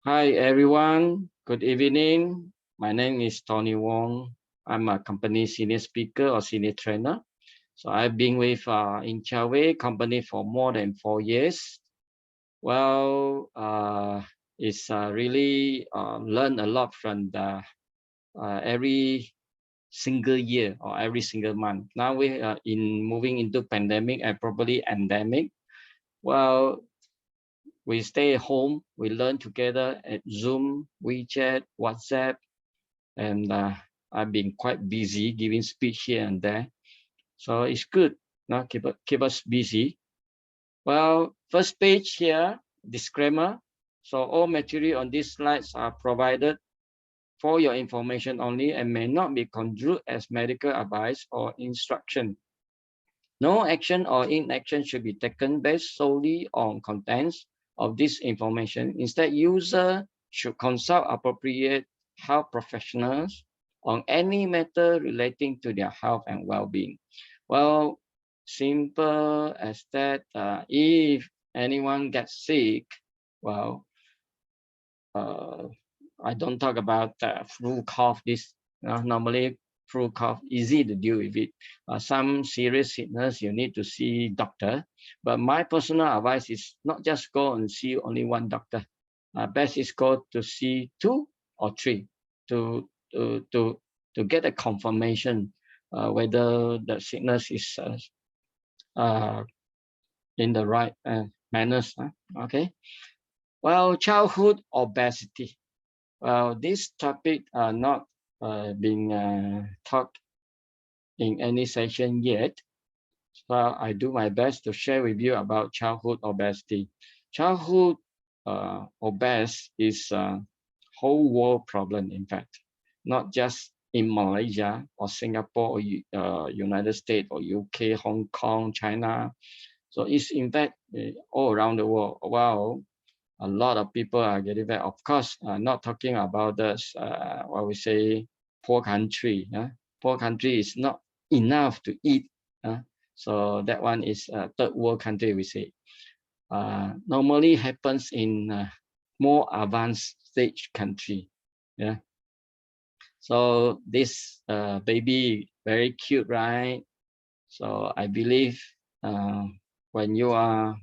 Hi everyone, good evening. My name is Tony Wong. I'm a company senior speaker or senior trainer. So I've been with Inchaway company for more than 4 years. Well, it's really learned a lot from the every single year or every single month. Now we are moving into pandemic and probably endemic. Well, we stay at home, we learn together at Zoom, WeChat, WhatsApp, and I've been quite busy giving speech here and there. So it's good, now keep us busy. Well, first page here, disclaimer. So all material on these slides are provided for your information only and may not be construed as medical advice or instruction. No action or inaction should be taken based solely on contents of this information. Instead, user should consult appropriate health professionals on any matter relating to their health and well-being. Well, simple as that. If anyone gets sick, well, I don't talk about flu, cough. This normally flu, cough, easy to deal with it. Some serious sickness, you need to see doctor. But my personal advice is not just go and see only one doctor. Best is go to see 2 or 3 to get a confirmation whether the sickness is in the right manners. Okay. Well, childhood obesity. Well, this topic are not being taught in any session yet. So I do my best to share with you about childhood obesity. Childhood obese is a whole world problem, in fact, not just in Malaysia or Singapore or United States or UK, Hong Kong, China. So it's in fact all around the world. Wow, a lot of people are getting fat. Of course, not talking about this, what we say, poor country. Poor country is not enough to eat. So that one is a third world country, we say. Normally happens in more advanced stage country. Yeah. So this baby, very cute, right? So I believe when you are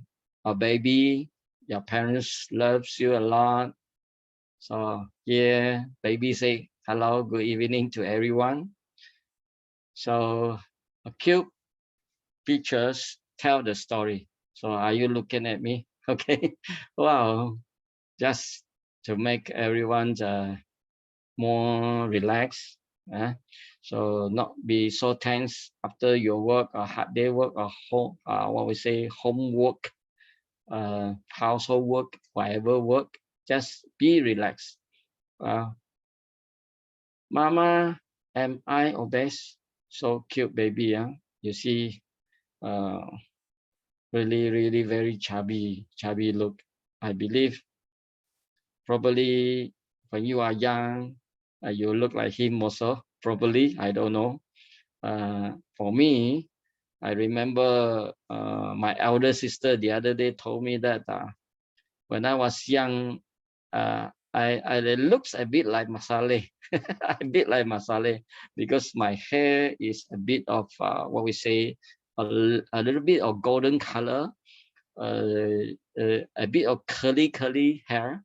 a baby, your parents loves you a lot. So yeah, baby say hello, good evening to everyone. So a cute pictures tell the story. So are you looking at me? Okay. Wow. Just to make everyone more relaxed. So not be so tense after your work or hard day work or home, what we say, homework, household work, whatever work. Just be relaxed. Mama, am I obese? So cute baby. You see, really very chubby look. I believe probably when you are young, you look like him also. Probably, I don't know. For me, I remember my elder sister the other day told me that when I was young, I looks a bit like Masale, a bit like Masale, because my hair is a bit of what we say, a little bit of golden color, a bit of curly hair.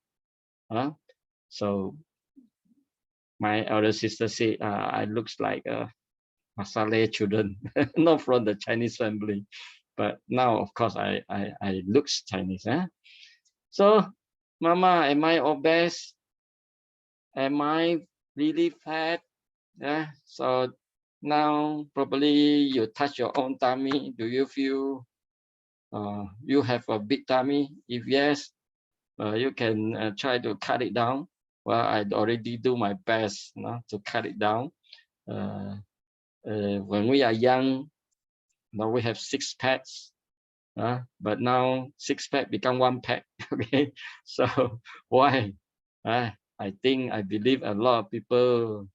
So my elder sister said I looks like Masale children, not from the Chinese family. But now, of course, I looks Chinese. So, Mama, am I obese? Am I really fat? Yeah. So now probably you touch your own tummy. Do you feel you have a big tummy? If yes, you can try to cut it down. Well, I already do my best to cut it down. When we are young, now we have 6 packs. But now 6 pack become 1 pack. Okay, so why? I believe a lot of people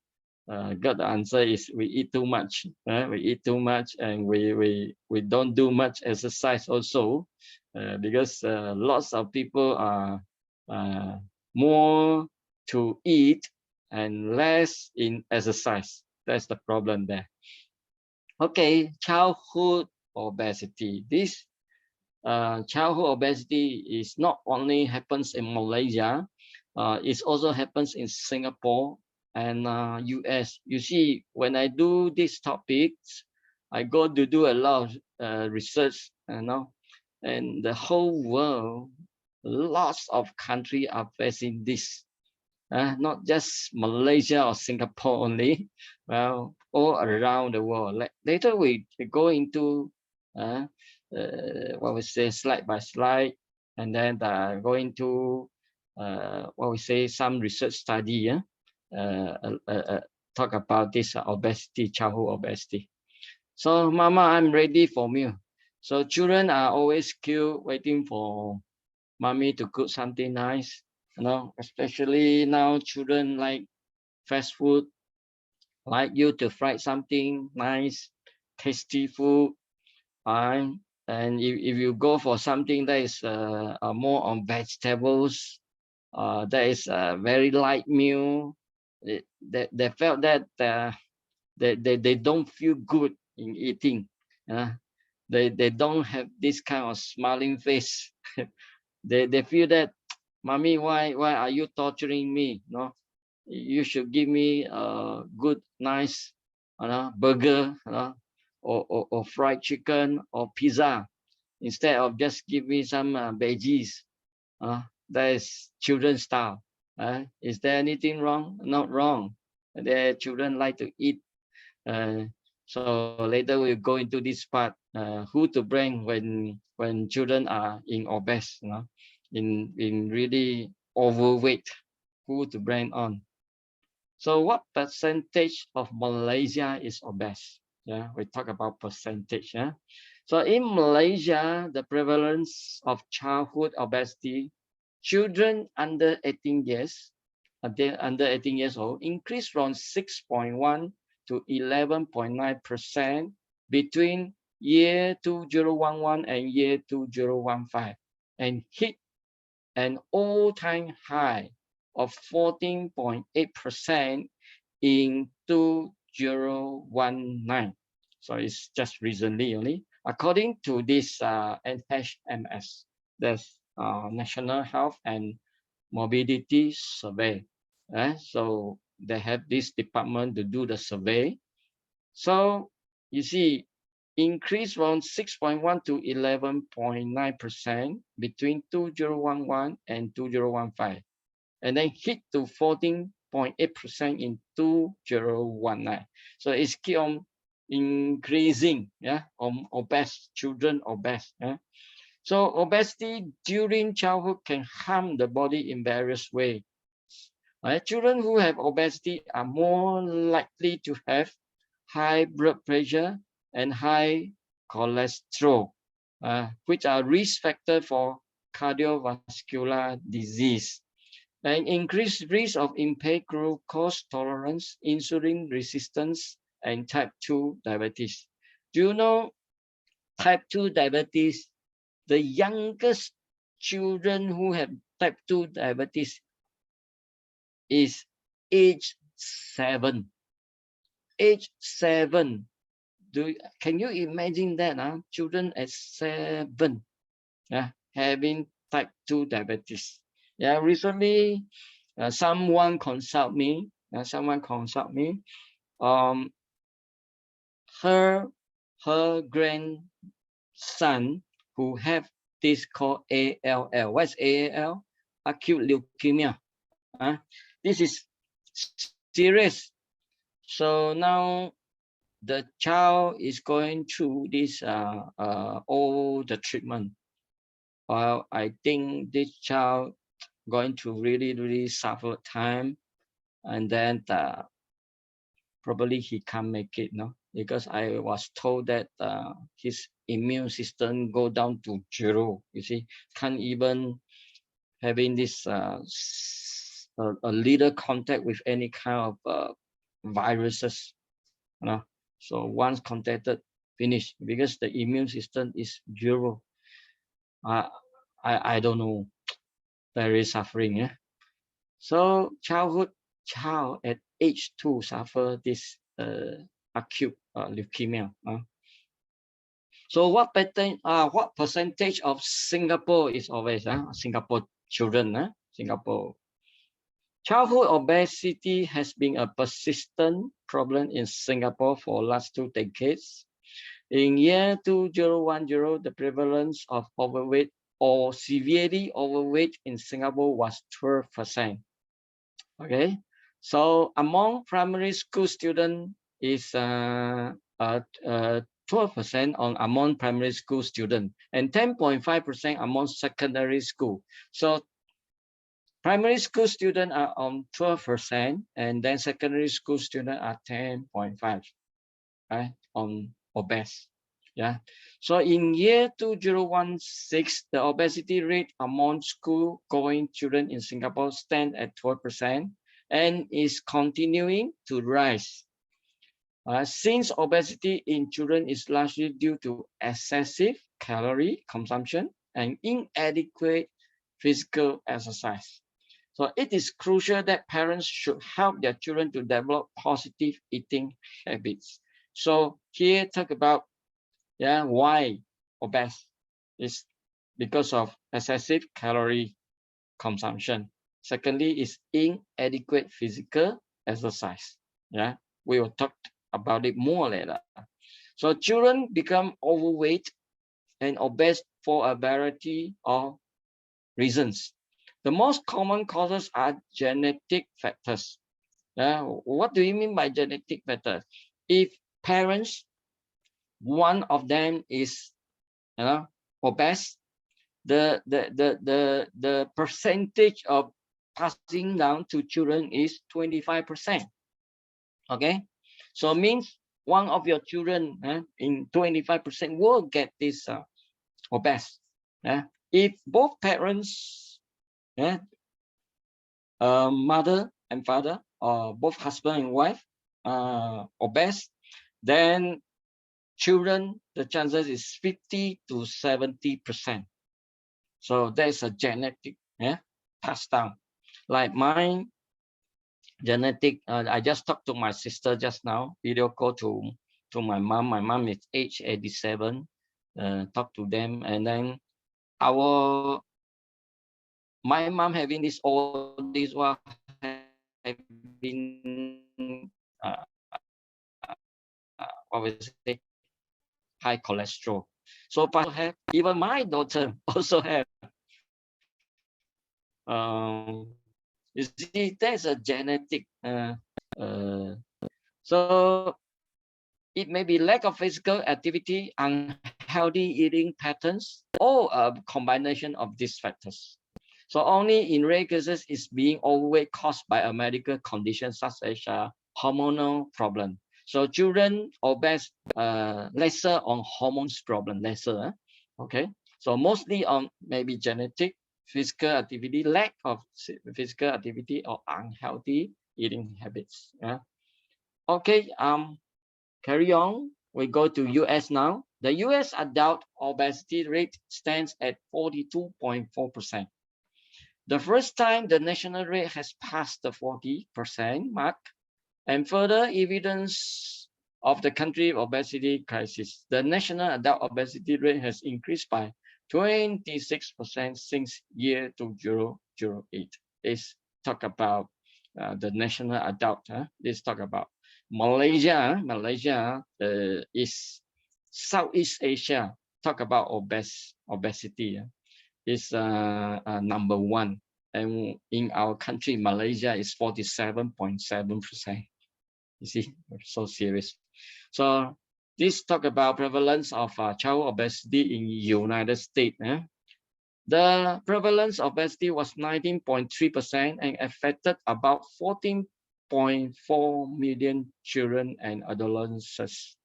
got the answer is we eat too much. We eat too much and we don't do much exercise also, because lots of people are more to eat and less in exercise. That's the problem there. Okay, childhood obesity. This childhood obesity is not only happens in Malaysia, it also happens in Singapore and US. You see, when I do these topics, I go to do a lot of research, and the whole world, lots of countries are facing this. Not just Malaysia or Singapore only, well, all around the world. Later we go into what we say slide by slide, and then go into what we say some research study. Talk about this obesity, childhood obesity. So, Mama, I'm ready for meal. So children are always queue waiting for mommy to cook something nice. Especially now children like fast food, like you to fry something nice, tasty food. And if you go for something that is more on vegetables, that is a very light meal, they felt that they don't feel good in eating. They don't have this kind of smiling face. They feel that, mommy, why are you torturing me? No, you should give me a good, nice, burger, or fried chicken or pizza instead of just give me some veggies. That is children's style. Is there anything wrong? Not wrong. The children like to eat. So later we'll go into this part. Who to blame when children are in obese, in really overweight? Who to blame on? So what percentage of Malaysia is obese? Yeah, we talk about percentage. Yeah. So in Malaysia, the prevalence of childhood obesity, children under 18 years, under 18 years old, increased from 6.1 to 11.9% between year 2011 and year 2015, and hit an all-time high of 14.8% in 2019. So it's just recently only. According to this NHMS, that's National Health and Morbidity Survey. So they have this department to do the survey. So you see, increase from 6.1 to 11.9% between 2011 and 2015, and then hit to 14.8% in 2019. So it's keep on increasing, on obese children, obese. So obesity during childhood can harm the body in various ways. Children who have obesity are more likely to have high blood pressure and high cholesterol, which are risk factors for cardiovascular disease, and increased risk of impaired glucose tolerance, insulin resistance, and type 2 diabetes. Do you know type 2 diabetes? The youngest children who have type 2 diabetes is age 7. Age 7. Can you imagine that? Children at 7, having type 2 diabetes. Yeah, recently someone consult me. Her grandson who have this called ALL. What's ALL? Acute leukemia. This is serious. So now the child is going through this all the treatment. Well, I think this child going to really suffer time, and then probably he can't make it, because I was told that his immune system go down to 0. You see, can't even having this a little contact with any kind of viruses. So once contacted, finished, because the immune system is 0. I don't know. Very suffering. So child at age 2 suffer this acute leukemia. So what percentage of Singapore is obese? Singapore children, Singapore. Childhood obesity has been a persistent problem in Singapore for the last 2 decades. In year 2010, the prevalence of overweight or severely overweight in Singapore was 12%. Okay, so among primary school students is 12% on among primary school students and 10.5% among secondary school. So primary school students are on 12%, and then secondary school students are 10.5%, right, on obese. Yeah. So in year 2016, the obesity rate among school-going children in Singapore stands at 12% and is continuing to rise. Since obesity in children is largely due to excessive calorie consumption and inadequate physical exercise. So it is crucial that parents should help their children to develop positive eating habits. So here talk about why obese is because of excessive calorie consumption. Secondly is inadequate physical exercise. Yeah, we will talk about it more later. So children become overweight and obese for a variety of reasons. The most common causes are genetic factors. What do you mean by genetic factors? If parents, one of them is obese, the percentage of passing down to children is 25%. Okay, so means one of your children in 25% will get this obese. If both parents, mother and father, or both husband and wife obese, then children, the chances is 50 to 70%. So there's a genetic passed down. Like mine, genetic, I just talked to my sister just now, video call to my mom. My mom is age 87. Talk to them, and then my mom having this all this while having what we say, high cholesterol. So have, even my daughter also have. You see, there's a genetic. So it may be lack of physical activity, unhealthy eating patterns, or a combination of these factors. So only in rare cases is being overweight caused by a medical condition such as a hormonal problem. So children obese lesser on hormones problem, lesser. Okay, so mostly on maybe genetic, physical activity, lack of physical activity, or unhealthy eating habits. Okay, carry on. We go to US now. The US adult obesity rate stands at 42.4%. The first time the national rate has passed the 40% mark, and further evidence of the country obesity crisis. The national adult obesity rate has increased by 26% since year 2008. Let's talk about the national adult. Let's talk about Malaysia. Malaysia is Southeast Asia. Talk about obesity. Is number 1, and in our country, Malaysia is 47.7%. You see, so serious. So this talk about prevalence of child obesity in United States. The prevalence of obesity was 19.3% and affected about 14.4 million children and adolescents.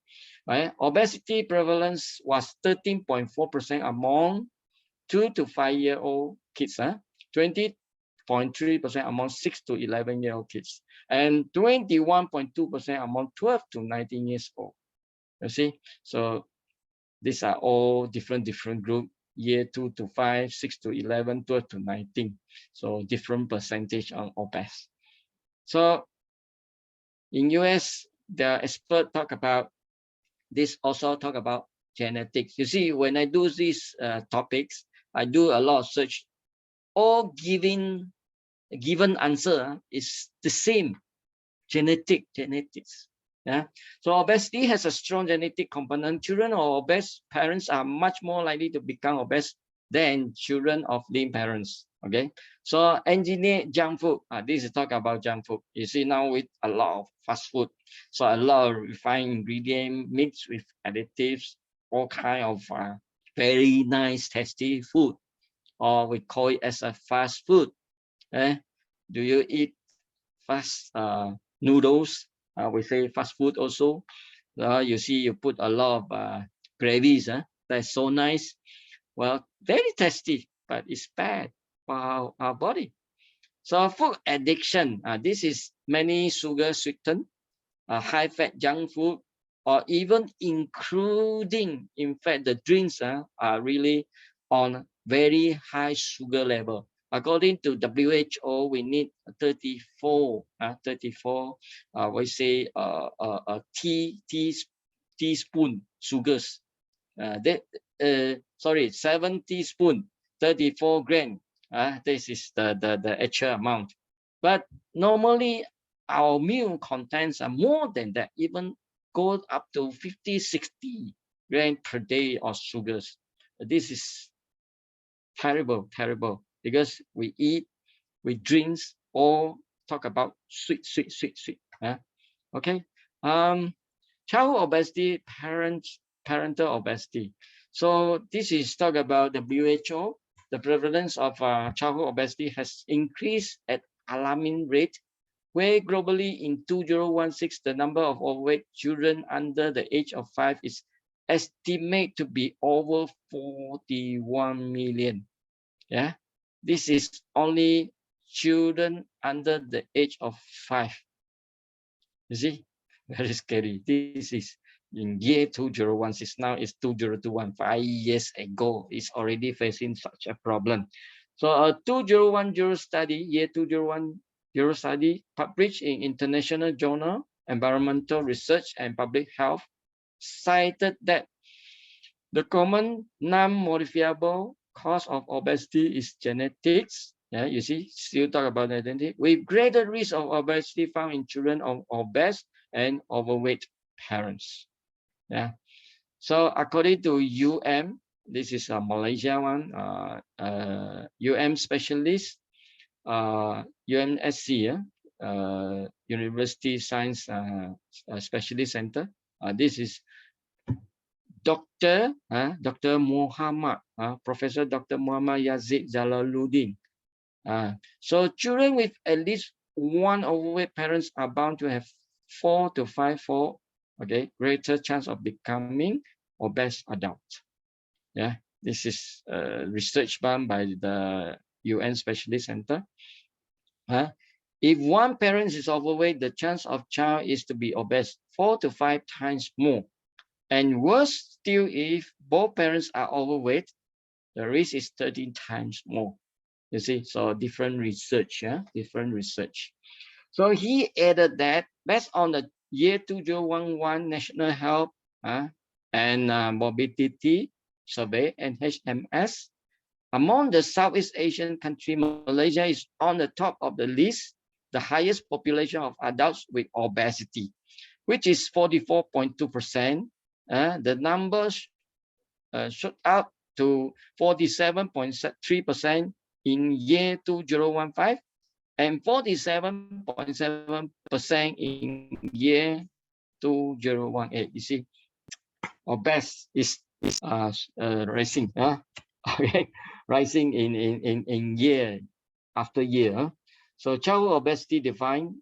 Right? Obesity prevalence was 13.4% among 2 to 5-year-old kids, 20.3% among 6 to 11-year-old kids, and 21.2% among 12 to 19 years old. You see, so these are all different group. year 2 to 5, 6 to 11, 12 to 19. So different percentage on obese. So in US, the expert talk about this, also talk about genetics. You see, when I do these topics, I do a lot of search. All given answer is the same, genetics. Yeah. So obesity has a strong genetic component. Children of obese parents are much more likely to become obese than children of lean parents. Okay. So engineered junk food. This is talk about junk food. You see now with a lot of fast food. So a lot of refined ingredient mixed with additives, all kind of very nice, tasty food, or we call it as a fast food. Do you eat fast noodles? We say fast food also. You see, you put a lot of gravies. That's so nice. Well, very tasty, but it's bad for our body. So food addiction. This is many sugar sweetened, high-fat junk food, or even including, in fact, the drinks are really on very high sugar level. According to WHO, we need 34, we say teaspoon sugars. Sorry, 7 teaspoon, 34 gram. This is the actual amount. But normally our meal contains more than that, even goes up to 50, 60 gram per day of sugars. This is terrible, because we eat, we drink, or talk about sweet. Okay. Childhood obesity, parental obesity. So this is talk about the WHO. The prevalence of childhood obesity has increased at alarming rate, where globally in 2016, the number of overweight children under the age of 5 is estimated to be over 41 million. Yeah, this is only children under the age of 5. You see, very scary. This is in year 2016. Now it's 2021. 5 years ago, it's already facing such a problem. So a 2010 study, year 2010 study, published in International Journal Environmental Research and Public Health, cited that the common non-modifiable cause of obesity is genetics. Yeah, you see, still talk about identity, with greater risk of obesity found in children of obese and overweight parents. Yeah. So according to this is a Malaysia one, specialist, UMSC, University Science Specialist Center. This is Dr. Muhammad, Professor Dr. Muhammad Yazid Jalaluddin. So children with at least one overweight parents are bound to have 4 to 5-fold, greater chance of becoming obese adult. Yeah, this is research done by the UN Specialist Center. If one parent is overweight, the chance of child is to be obese 4 to 5 times more. And worse still, if both parents are overweight, the risk is 13 times more. You see, so different research, different research. So he added that based on the year 2011 National Health and Morbidity Survey, NHMS, among the Southeast Asian country, Malaysia is on the top of the list, the highest population of adults with obesity, which is 44.2%. The numbers shot up to 47.3% in year 2015 and 47.7% in year 2018. You see, obese is rising, okay, rising in year after year. So childhood obesity defined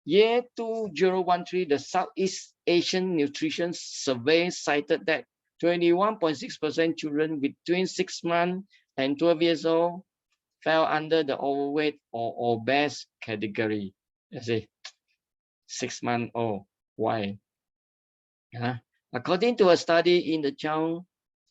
year 2013, the Southeast Asian Nutrition Survey cited that 21.6% children between 6 months and 12 years old fell under the overweight or obese category. You see, 6 months old. Why? According to a study in the Child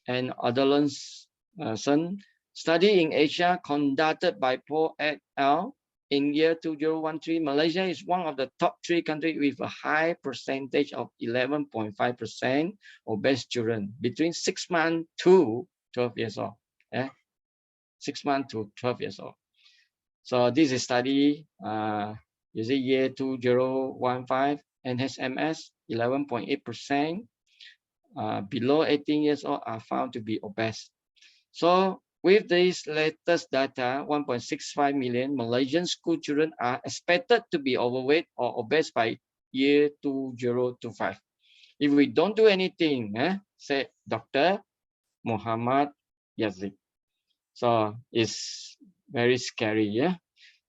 and Adolescent Sun study in Asia conducted by Paul et al. In year 2013, Malaysia is one of the top 3 countries with a high percentage of 11.5% obese children between 6 months to 12 years old. 6 months to 12 years old. So this is study, you see year 2015, NHMS 11.8%. Below 18 years old are found to be obese. So with this latest data, 1.65 million Malaysian school children are expected to be overweight or obese by year 2025. If we don't do anything, say Dr. Muhammad Yazid. So it's very scary, yeah.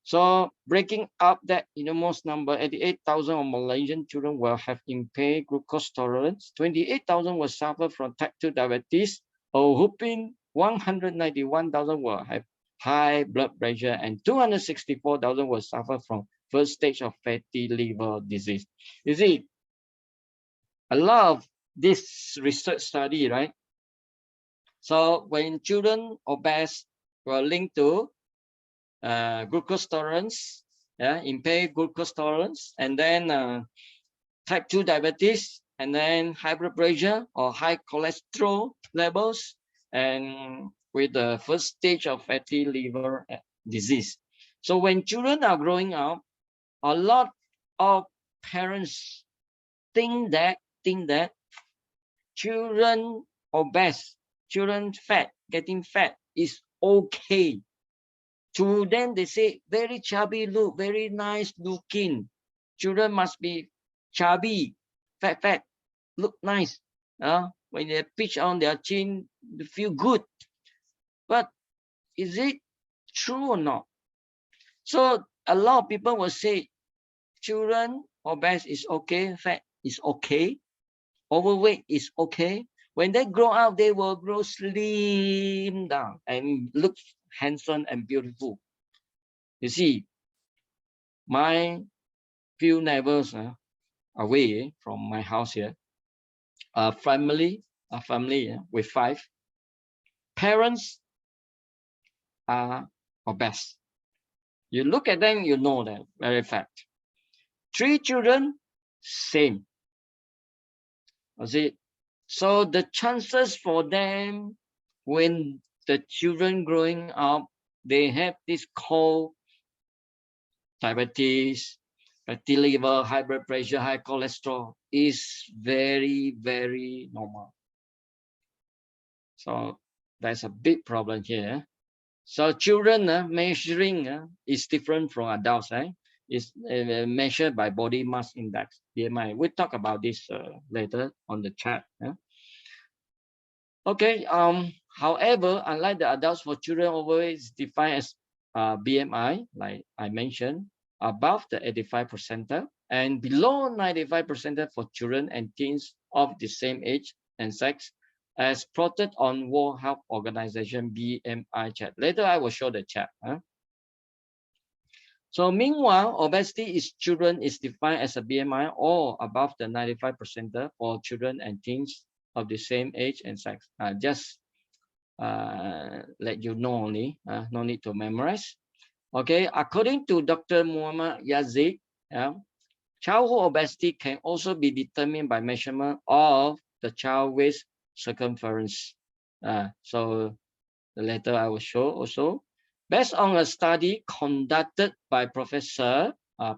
So breaking up that enormous number, 88,000 of Malaysian children will have impaired glucose tolerance, 28,000 will suffer from type 2 diabetes, a whopping 191,000 will have high blood pressure, and 264,000 will suffer from first stage of fatty liver disease. You see, a lot of this research study, right? So when children obese were linked to glucose tolerance, impaired glucose tolerance, and then type 2 diabetes, and then high blood pressure or high cholesterol levels, and with the first stage of fatty liver disease. So when children are growing up, a lot of parents think that children obese, children fat, getting fat is okay. To them, they say very chubby look, very nice looking. Children must be chubby, fat, look nice. When they pitch on their chin, they feel good. But is it true or not? So a lot of people will say children obese is okay, fat is okay, overweight is okay. When they grow up, they will grow slim down and look handsome and beautiful. You see, my few neighbors away from my house here, a family with 5 parents are obese. You look at them, you know that very fact. 3 children, same. See, so the chances for them when the children growing up, they have this called diabetes, fatty liver, high blood pressure, high cholesterol is very, very normal. So there's a big problem here. So children measuring is different from adults. It's measured by body mass index, BMI. We'll talk about this later on the chat. Okay. However, unlike the adults, for children, overweight is defined as BMI, like I mentioned, above the 85 percentile and below 95 percentile for children and teens of the same age and sex, as plotted on World Health Organization BMI chart. Later, I will show the chart. So meanwhile, obesity is children is defined as a BMI or above the 95 percentile for children and teens of the same age and sex. Just let you know only, no need to memorize. Okay, according to Dr. Muhammad Yazid, childhood obesity can also be determined by measurement of the child waist circumference. So later I will show also. Based on a study conducted by Professor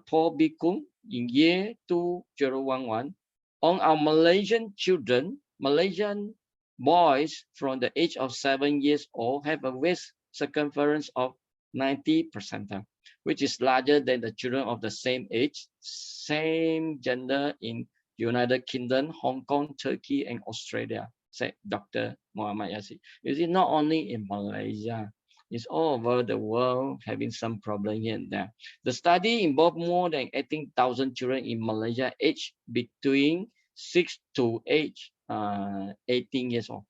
Paul Bikung in year 2011 on our Malaysian children, Malaysian boys from the age of 7 years old have a waist circumference of 90 percentile, which is larger than the children of the same age, same gender in United Kingdom, Hong Kong, Turkey, and Australia, said Dr. Muhammad Yazid. You see, not only in Malaysia, it's all over the world having some problem here and there. The study involved more than 18,000 children in Malaysia aged between 6 to 18 years old.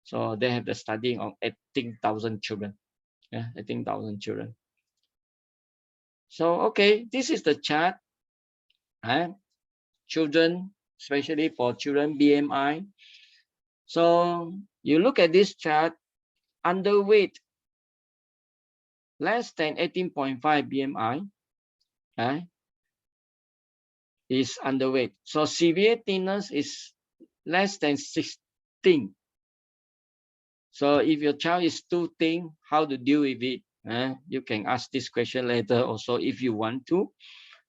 So they have the study of 18,000 children. 18,000 children. So, okay, this is the chart. Children, especially for children BMI. So you look at this chart, underweight, less than 18.5 BMI, is underweight. So severe thinness is less than 16. So if your child is too thin, how to deal with it? You can ask this question later also if you want to.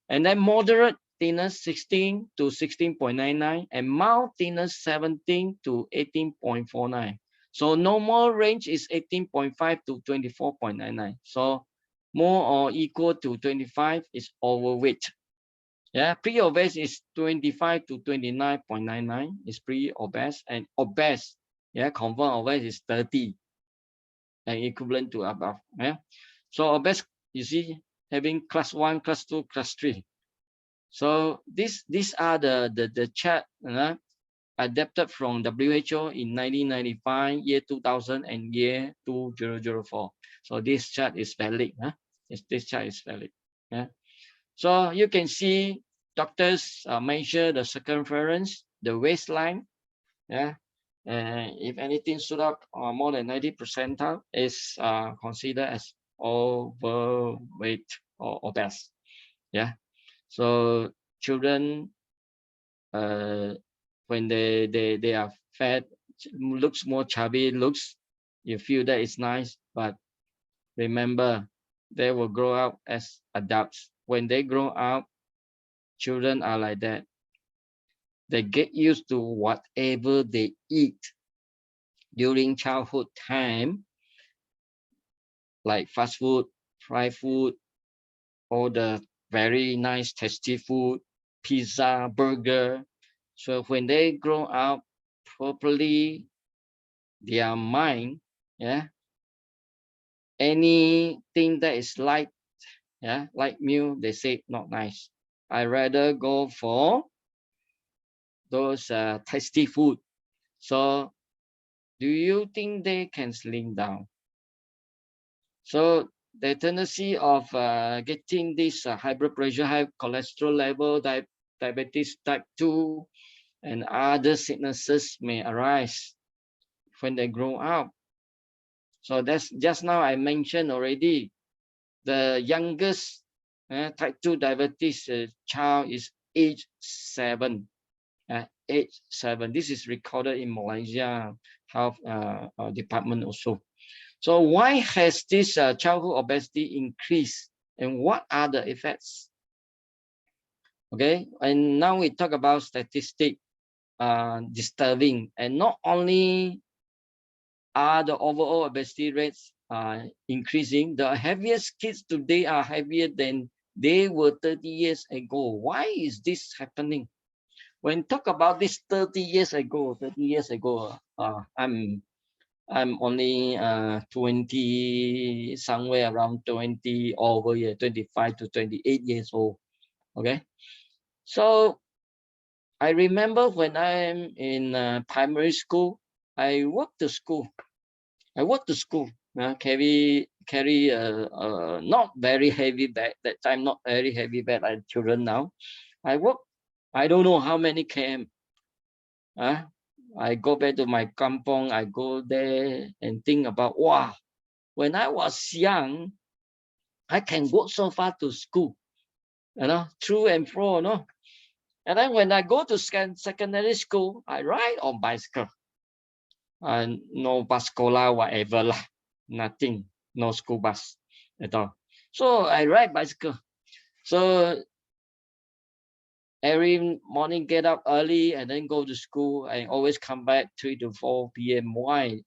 And then moderate thinness 16 to 16.99 and mild thinness 17 to 18.49. So normal range is 18.5 to 24.99. So more or equal to 25 is overweight. Yeah, pre-obese is 25 to 29.99 is pre-obese, and obese, yeah, confirmed obese is 30 and equivalent to above. Yeah, so obese, you see, having class 1, class 2, class 3. So these are the chart adapted from WHO in 1995, year 2000, and year 2004. So this chart is valid. This chart is valid. Yeah. So you can see doctors measure the circumference, the waistline. Yeah. And if anything stood up more than 90 percentile is considered as overweight or obese. Yeah. So children, when they are fat, looks more chubby, looks, you feel that it's nice, but remember, they will grow up as adults. When they grow up, children are like that. They get used to whatever they eat during childhood time, like fast food, fried food, all the very nice, tasty food, pizza, burger. So when they grow up properly, their mind, yeah, anything that is light, yeah, light meal, they say not nice. I rather go for those tasty food. So do you think they can slim down? So the tendency of getting this high blood pressure, high cholesterol level, diabetes type 2, and other sicknesses may arise when they grow up. So that's just now I mentioned already. The youngest type 2 diabetes child is age 7. Age 7. This is recorded in Malaysia Health Department also. So why has this childhood obesity increased, and what are the effects? Okay, and now we talk about statistics, disturbing, and not only are the overall obesity rates increasing, the heaviest kids today are heavier than they were 30 years ago. Why is this happening? When talk about this 30 years ago, I'm only 20, somewhere around 20 over here, 25 to 28 years old. Okay, so I remember when I'm in primary school, I walk to school. Carry not very heavy bag that time, not very heavy bag like children now. I walk, I don't know how many km. I go back to my kampong, I go there and think about, wow, when I was young, I can walk so far to school, through and fro, And then when I go to secondary school, I ride on bicycle. No bus cola, whatever lah, nothing, no school bus at all. So I ride bicycle. So every morning get up early and then go to school. I always come back 3 to 4 p.m. Why?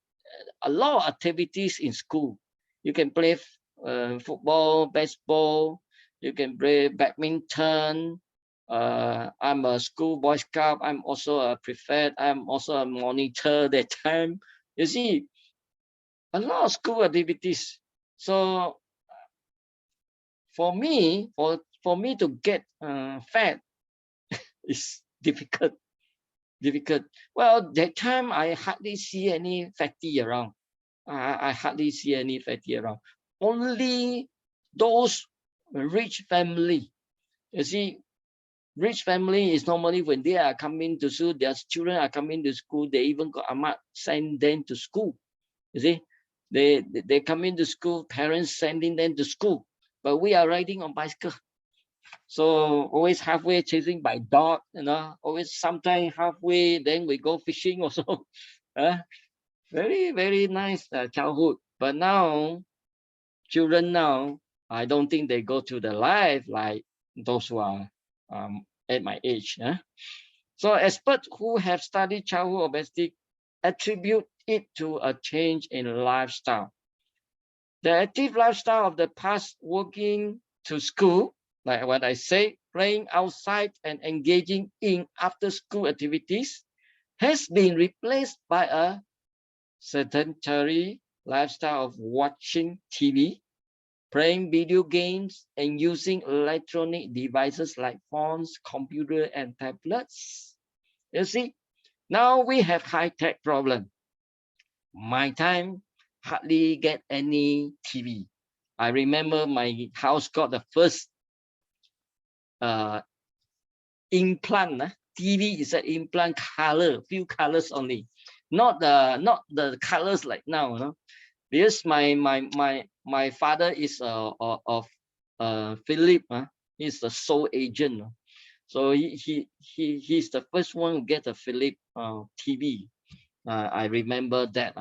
A lot of activities in school. You can play football, baseball. You can play badminton. I'm a school boy scout. I'm also a prefect. I'm also a monitor that time. You see, a lot of school activities. So for me to get fat is difficult. Well, that time I hardly see any fatty around. I hardly see any fatty around. Only those rich family. You see, rich family is normally when they are coming to school, their children are coming to school, they even got amat send them to school. You see, They come into school, parents sending them to school, but we are riding on bicycle. So always halfway chasing by dog, always sometimes halfway, then we go fishing also. Very, very nice childhood. But now, children now, I don't think they go to the life like those who are at my age. So experts who have studied childhood obesity attribute it to a change in lifestyle. The active lifestyle of the past, working to school, like what I say, playing outside and engaging in after-school activities, has been replaced by a sedentary lifestyle of watching TV, playing video games, and using electronic devices like phones, computer, and tablets. You see, now we have high-tech problem. My time hardly get any TV. I remember my house got the first implant. TV is an implant color, few colors only, not the colors like now. Because my father is of Philip. He's the sole agent. So he's the first one to get a Philip TV. I remember that.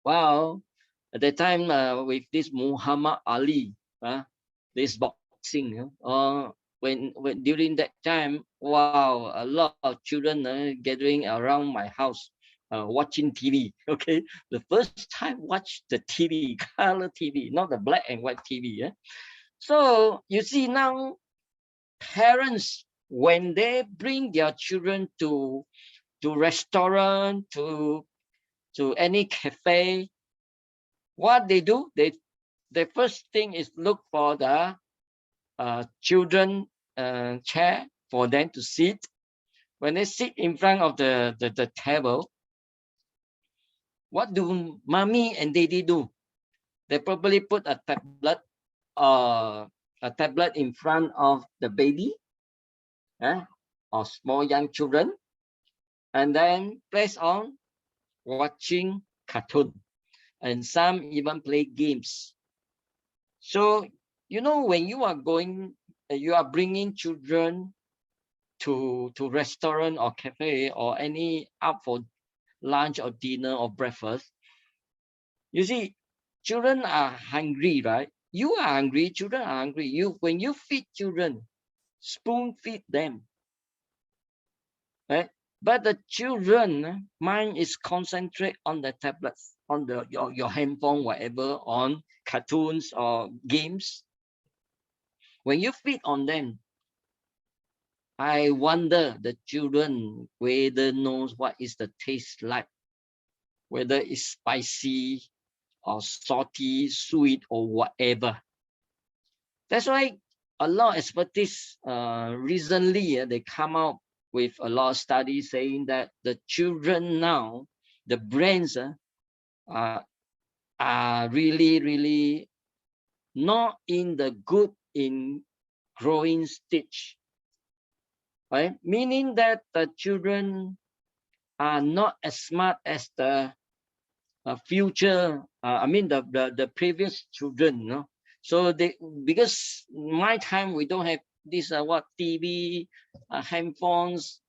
Well, at that time with this Muhammad Ali, this boxing, when during that time, wow, a lot of children gathering around my house watching TV. Okay, the first time watch the TV, color TV, not the black and white TV. So you see now, parents, when they bring their children to restaurant, to any cafe, what they do, the first thing is look for the children chair for them to sit. When they sit in front of the table, what do mommy and daddy do? They probably put a tablet in front of the baby, or small young children, and then place on watching cartoon, and some even play games. So when you are bringing children to restaurant or cafe or any out for lunch or dinner or breakfast, you see, children are hungry, right? You are hungry, children are hungry. When you feed children, spoon feed them, right? But the children mind is concentrate on the tablets, on your handphone, whatever, on cartoons or games. When you feed on them, I wonder the children whether knows what is the taste like, whether it's spicy or salty, sweet, or whatever. That's why a lot of expertise recently they come out with a lot of studies saying that the children now, the brains are really, really not in the good in growing stage, right? Meaning that the children are not as smart as the future. The previous children. So because my time we don't have this TV, handphones,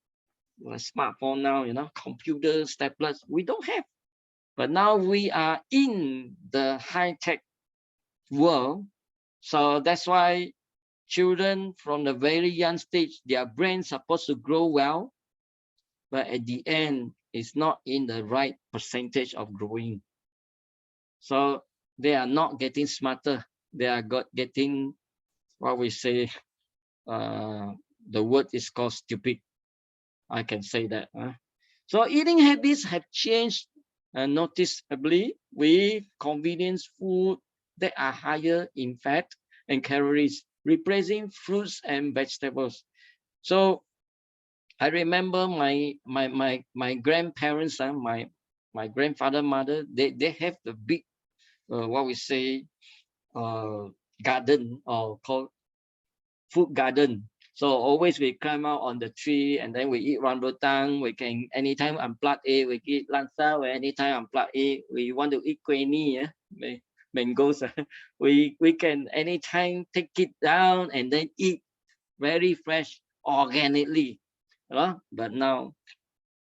smartphone now, computers, tablets. We don't have. But now we are in the high-tech world. So that's why children from the very young stage, their brains supposed to grow well, but at the end, it's not in the right percentage of growing. So they are not getting smarter. They are getting what we say, the word is called stupid. I can say that. So eating habits have changed noticeably with convenience food that are higher in fat and calories, replacing fruits and vegetables. So I remember my grandparents, my grandfather, mother, they have the big what we say garden, or called food garden. So always we climb out on the tree and then we eat rambutan. We can anytime unplug it, we eat laksa. Or anytime unplug it, we want to eat queni, mangoes. We can anytime take it down and then eat very fresh organically. But now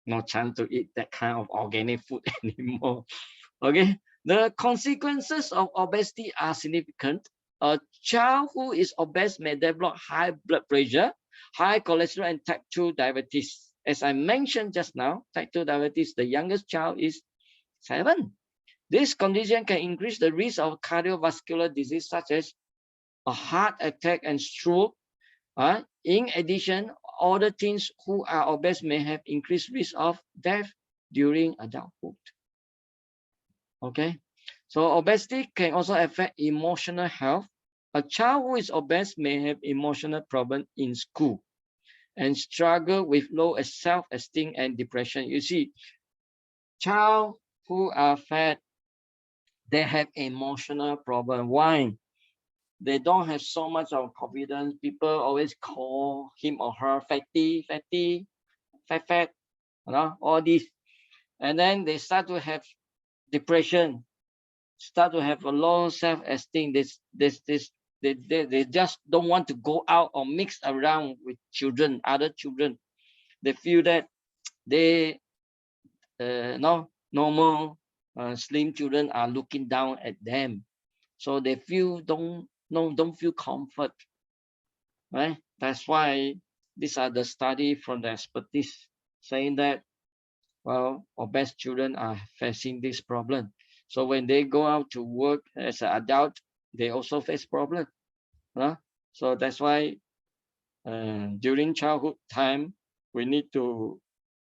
no chance to eat that kind of organic food anymore. Okay, the consequences of obesity are significant. A child who is obese may develop high blood pressure, high cholesterol, and type 2 diabetes. As I mentioned just now, type 2 diabetes, the youngest child is 7. This condition can increase the risk of cardiovascular disease such as a heart attack and stroke. In addition, older teens who are obese may have increased risk of death during adulthood. Okay, so obesity can also affect emotional health. A child who is obese may have emotional problems in school and struggle with low self-esteem and depression. You see, child who are fat, they have emotional problem. Why? They don't have so much of confidence. People always call him or her fatty, fatty, fat, all this. And then they start to have depression, start to have a low self-esteem. They just don't want to go out or mix around with children, other children. They feel that they no normal slim children are looking down at them, so they feel don't feel comfort, right? That's why these are the study from the expertise saying that, well, obese children are facing this problem. So when they go out to work as an adult, they also face problem. So that's why during childhood time, we need to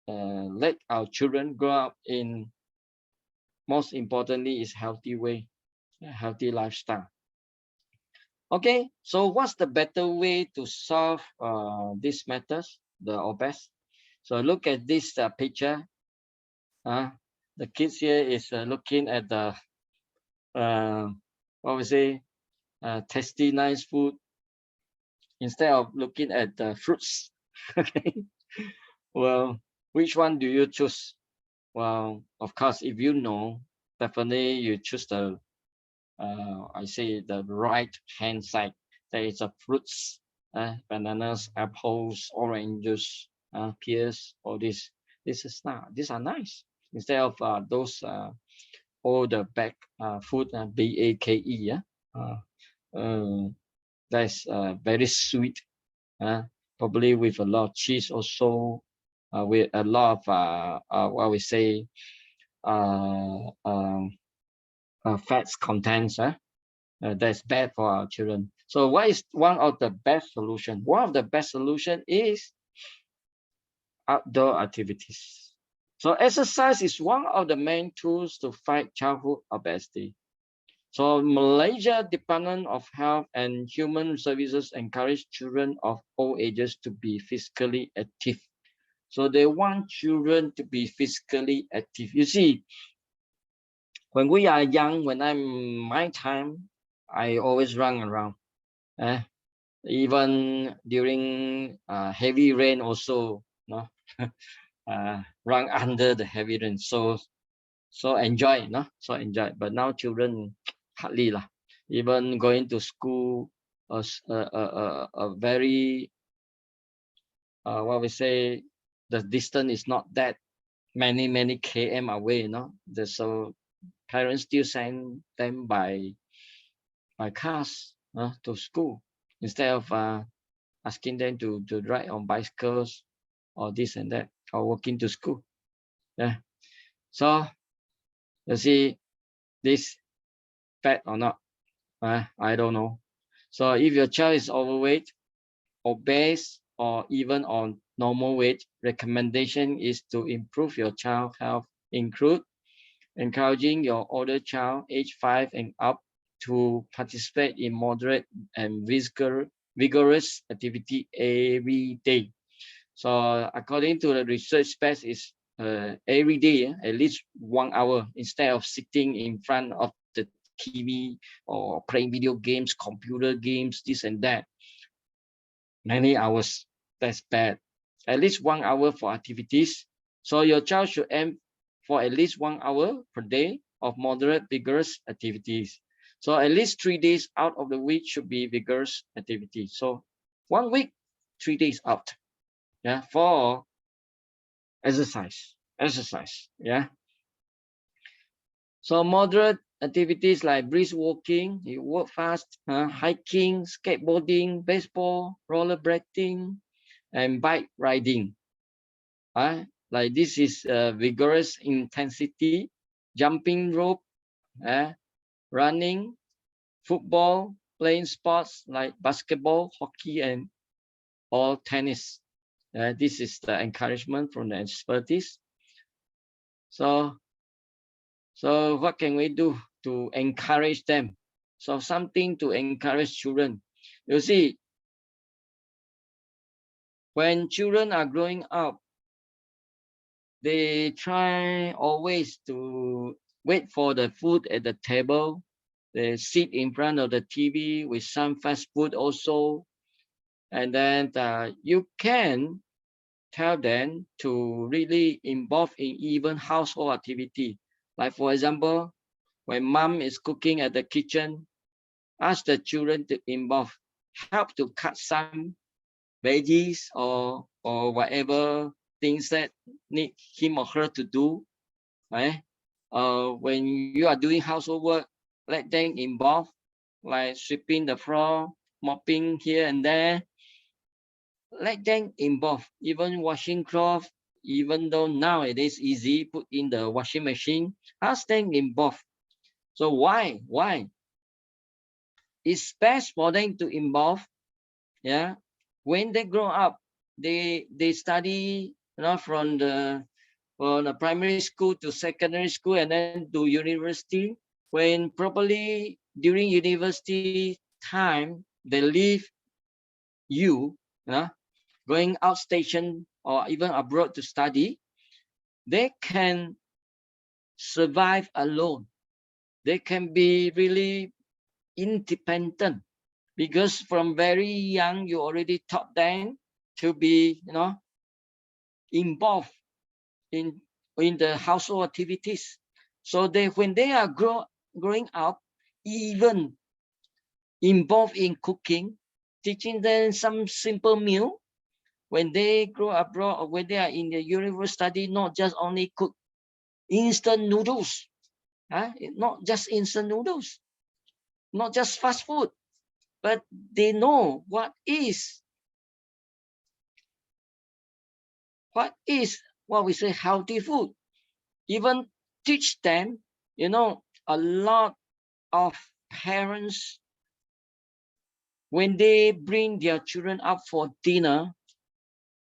let our children grow up in, most importantly, is healthy way, healthy lifestyle. Okay, so what's the better way to solve these matters, the obese? So look at this picture. The kids here is looking at the what we say, tasty, nice food instead of looking at the fruits. Okay. Well, which one do you choose? Well, of course, if you know, definitely you choose the I say the right hand side. There is a fruits, bananas, apples, oranges, pears, all this. This is not. These are nice. Instead of those all the back food, BAKE, yeah. That's very sweet, probably with a lot of cheese also, with a lot of what we say, fats contents. That's bad for our children. So what is one of the best solution? One of the best solution is outdoor activities. So exercise is one of the main tools to fight childhood obesity. So Malaysia Department of Health and Human Services encourage children of all ages to be physically active. So they want children to be physically active. You see, when we are young, when I'm my time, I always run around. Even during heavy rain also, no, run under the heavy rain. So enjoy, no, so enjoy. But now children hardly lah. Even going to school, a very what we say, the distance is not that many km away, no. So parents still send them by cars to school instead of asking them to ride on bicycles or this and that, or walking to school. Yeah. So you see, this fat or not, I don't know. So if your child is overweight, obese, or even on normal weight, recommendation is to improve your child health, include encouraging your older child, age 5 and up, to participate in moderate and vigorous activity every day. So according to the research, best is every day, at least 1 hour, instead of sitting in front of the TV or playing video games, computer games, this and that. many hours. That's bad. At least 1 hour for activities. So your child should aim for at least 1 hour per day of moderate vigorous activities. So at least 3 days out of the week should be vigorous activity. So 1 week, 3 days out. Yeah, for exercise. Yeah. So moderate activities like brisk walking, you walk fast, hiking, skateboarding, baseball, rollerblading, and bike riding. Like this is vigorous intensity, jumping rope, running, football, playing sports like basketball, hockey, and or tennis. This is the encouragement from the expertise. So what can we do to encourage them? So something to encourage children. You see, when children are growing up, they try always to wait for the food at the table. They sit in front of the TV with some fast food also. And then you can tell them to really involve in even household activity. Like for example, when mom is cooking at the kitchen, ask the children to involve, help to cut some veggies or whatever things that need him or her to do. Right? When you are doing household work, let them involve, like sweeping the floor, mopping here and there. Let them involve, even washing clothes, even though now it is easy, put in the washing machine, ask them involved. So why? It's best for them to involve. Yeah, when they grow up, they study, from the primary school to secondary school and then to university. When probably during university time they leave you, going out station or even abroad to study, they can survive alone. They can be really independent, because from very young you already taught them to be, involved in the household activities. So when they are growing up, even involved in cooking, teaching them some simple meal. When they grow abroad or when they are in the university study, not just only cook instant noodles, not just instant noodles, not just fast food, but they know what we say healthy food. Even teach them, a lot of parents, when they bring their children up for dinner,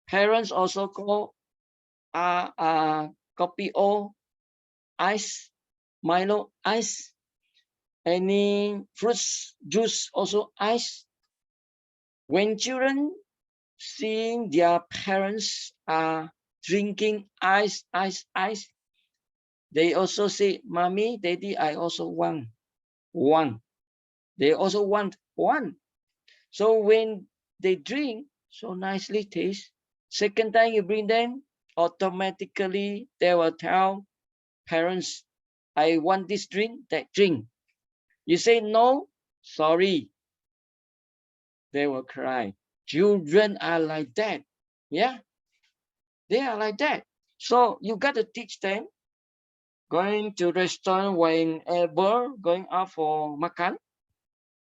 parents also call kopi o ice, Milo ice, any fruits juice also ice. When children seeing their parents are drinking ice, they also say, "Mommy, Daddy, I also want one." They also want one. So when they drink, so nicely taste. Second time you bring them, automatically they will tell parents, "I want this drink, that drink." You say no, sorry, they will cry. Children are like that. Yeah, they are like that. So you got to teach them. Going to restaurant, whenever going out for makan,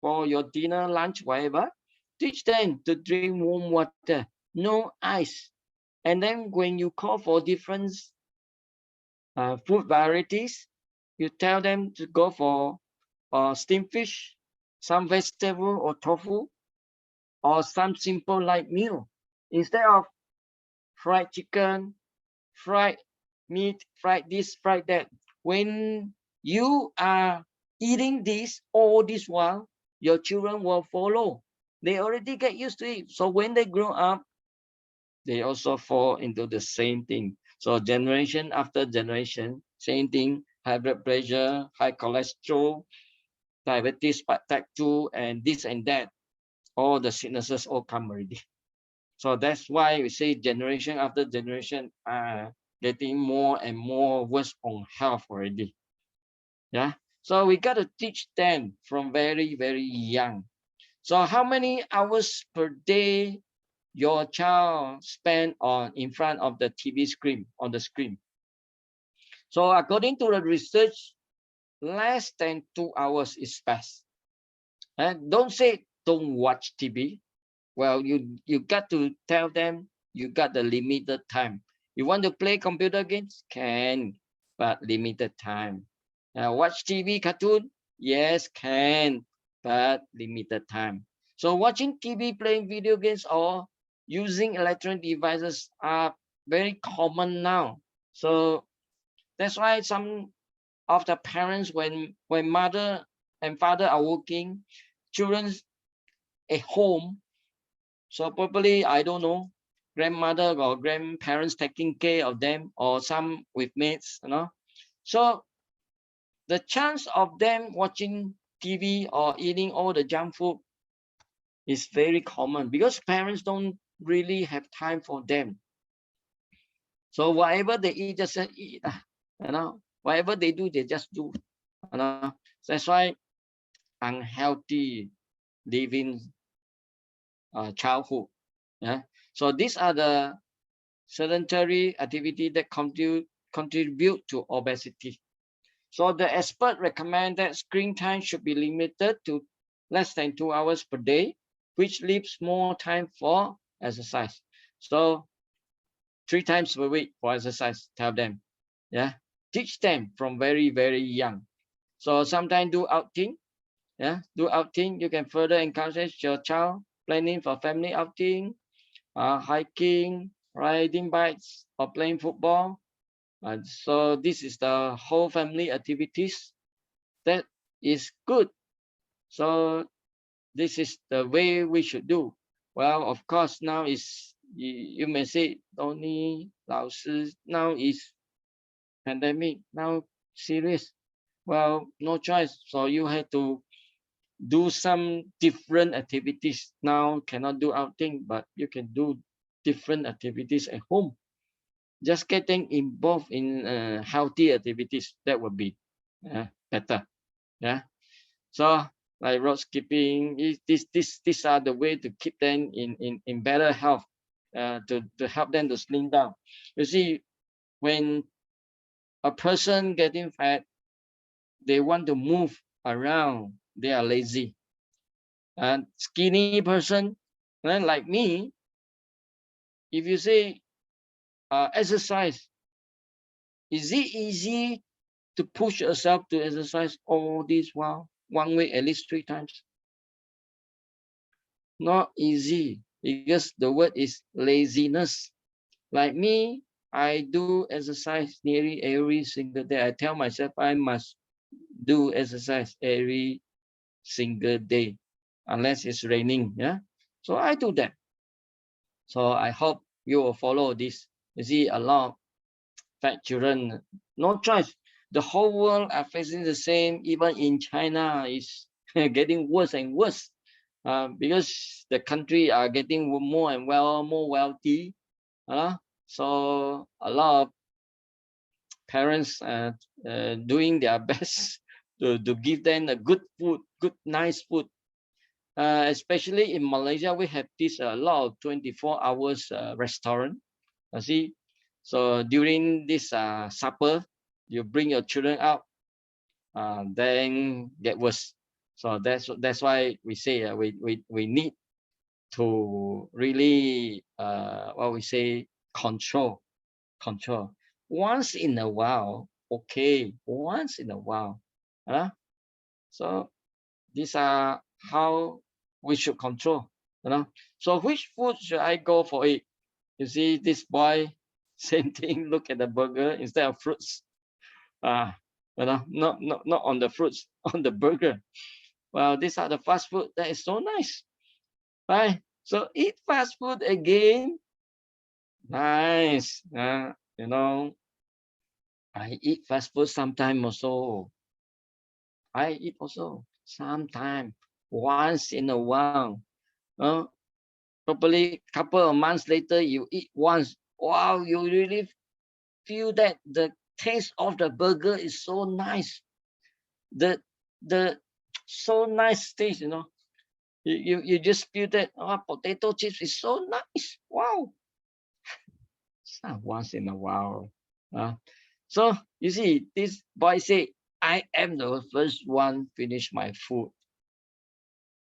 for your dinner, lunch, whatever, teach them to drink warm water, no ice. And then when you call for different food varieties, you tell them to go for steamed fish, some vegetable or tofu, or some simple light meal. Instead of fried chicken, fried meat, fried this, fried that. When you are eating this all this while, your children will follow. They already get used to it. So when they grow up, they also fall into the same thing. So generation after generation, same thing, high blood pressure, high cholesterol, diabetes type 2, and this and that. all the sicknesses all come already. So that's why we say generation after generation are getting more and more worse on health already. Yeah. So we got to teach them from very, very young. So how many hours per day your child spend on in front of the TV screen, on the screen? So according to the research, less than 2 hours is best. And don't say don't watch TV. Well, you got to tell them you got the limited time. You want to play computer games? Can, but limited time. Watch TV cartoon? Yes, can, but limited time. So watching TV, playing video games, or using electronic devices are very common now. So that's why some of the parents, when mother and father are working, children at home, so probably, I don't know, grandmother or grandparents taking care of them, or some with mates, So the chance of them watching TV or eating all the junk food is very common because parents don't really have time for them. So whatever they eat, just eat, whatever they do, they just do. That's why unhealthy living childhood. Yeah. So these are the sedentary activity that contribute to obesity. So the expert recommend that screen time should be limited to less than 2 hours per day, which leaves more time for exercise. So 3 times per week for exercise, tell them. Yeah. Teach them from very, very young. So sometimes do outing. Yeah. Do outing. You can further encourage your child planning for family outing, hiking, riding bikes, or playing football. So this is the whole family activities that is good. So this is the way we should do. Well, of course, now is you may say, Tony, 老师, now is pandemic, now serious. Well, no choice. So you have to do some different activities. Now cannot do outing, but you can do different activities at home. Just getting involved in healthy activities, that would be better. Yeah. So like road skipping, these are the way to keep them in better health, to help them to slim down. You see, when a person getting fat, they want to move around, they are lazy. And skinny person, like me, if you say exercise, is it easy to push yourself to exercise all this while, 1 week at least 3 times? Not easy, because the word is laziness. Like me, I do exercise nearly every single day. I tell myself I must do exercise every single day, unless it's raining. Yeah, so I do that. So I hope you will follow this. You see, a lot of fat children, no choice. The whole world are facing the same. Even in China, is getting worse and worse, because the country are getting more and more wealthy. So a lot of parents doing their best to give them a good food, good nice food. Especially in Malaysia, we have this a lot of 24 hours restaurant. You see, so during this supper, you bring your children out, then get worse. So that's why we say we need to really what we say, control. Once in a while, okay, once in a while. So these are how we should control. So which food should I go for it? You see this boy, same thing, look at the burger instead of fruits. Not on the fruits, on the burger. Well, these are the fast food that is so nice, right? So eat fast food again. Nice. I eat fast food sometime also. I eat also sometime, once in a while. Probably couple of months later, you eat once. Wow, you really feel that the taste of the burger is so nice. The so nice taste, You just feel that potato chips is so nice. Wow. It's not once in a while. So you see, this boy say, I am the first one finish my food.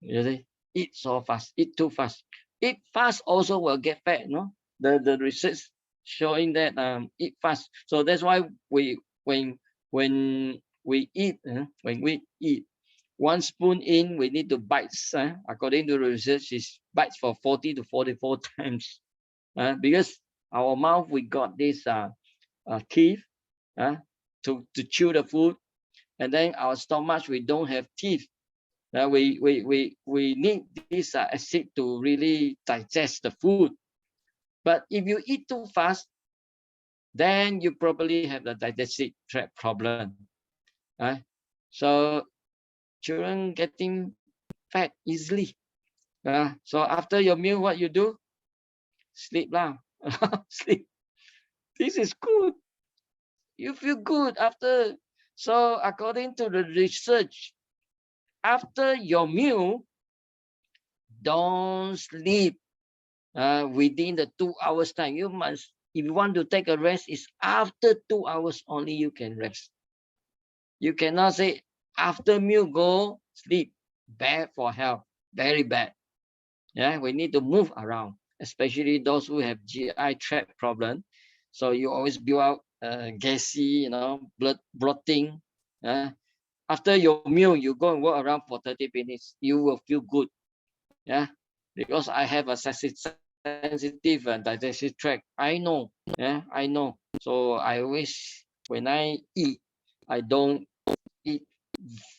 You see, eat so fast, eat too fast. Eat fast also will get fat, no? The research showing that eat fast. So that's why when we eat, when we eat, 1 spoon in, we need to bite. According to the research, is bites for 40 to 44 times. Because our mouth, we got this teeth to chew the food, and then our stomach, we don't have teeth. We need this acid to really digest the food. But if you eat too fast, then you probably have the digestive tract problem. So children getting fat easily. So after your meal, what you do? Sleep lah. Sleep. This is good. You feel good after. So according to the research, after your meal, don't sleep within the 2 hours time. You must, if you want to take a rest, it's after 2 hours only you can rest. You cannot say after meal go sleep. Bad for health, very bad. We need to move around, especially those who have GI tract problem. So you always build out gassy, blood bloating. After your meal, you go and walk around for 30 minutes. You will feel good. Because I have a sensitive digestive tract. I know. I know. So I always, when I eat, I don't eat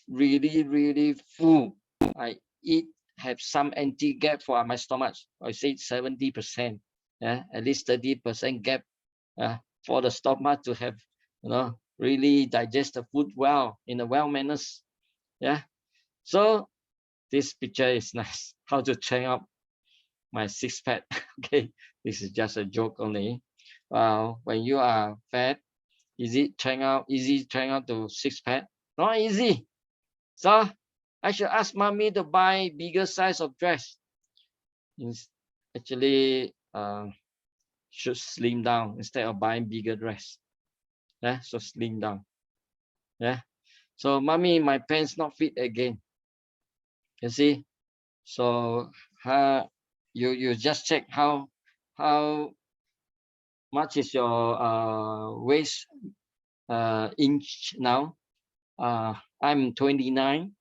really full. I eat, have some empty gap for my stomach. I say 70%. At least 30% gap for the stomach to have, really digest the food well in a well manners. So this picture is nice. How to train up my six pack. Okay, this is just a joke only. When you are fat, easy train out to six pack? Not easy. So I should ask mommy to buy bigger size of dress. Actually, should slim down instead of buying bigger dress. So slim down. So mommy, my pants not fit again. You see. So you just check how much is your waist inch now. I'm 29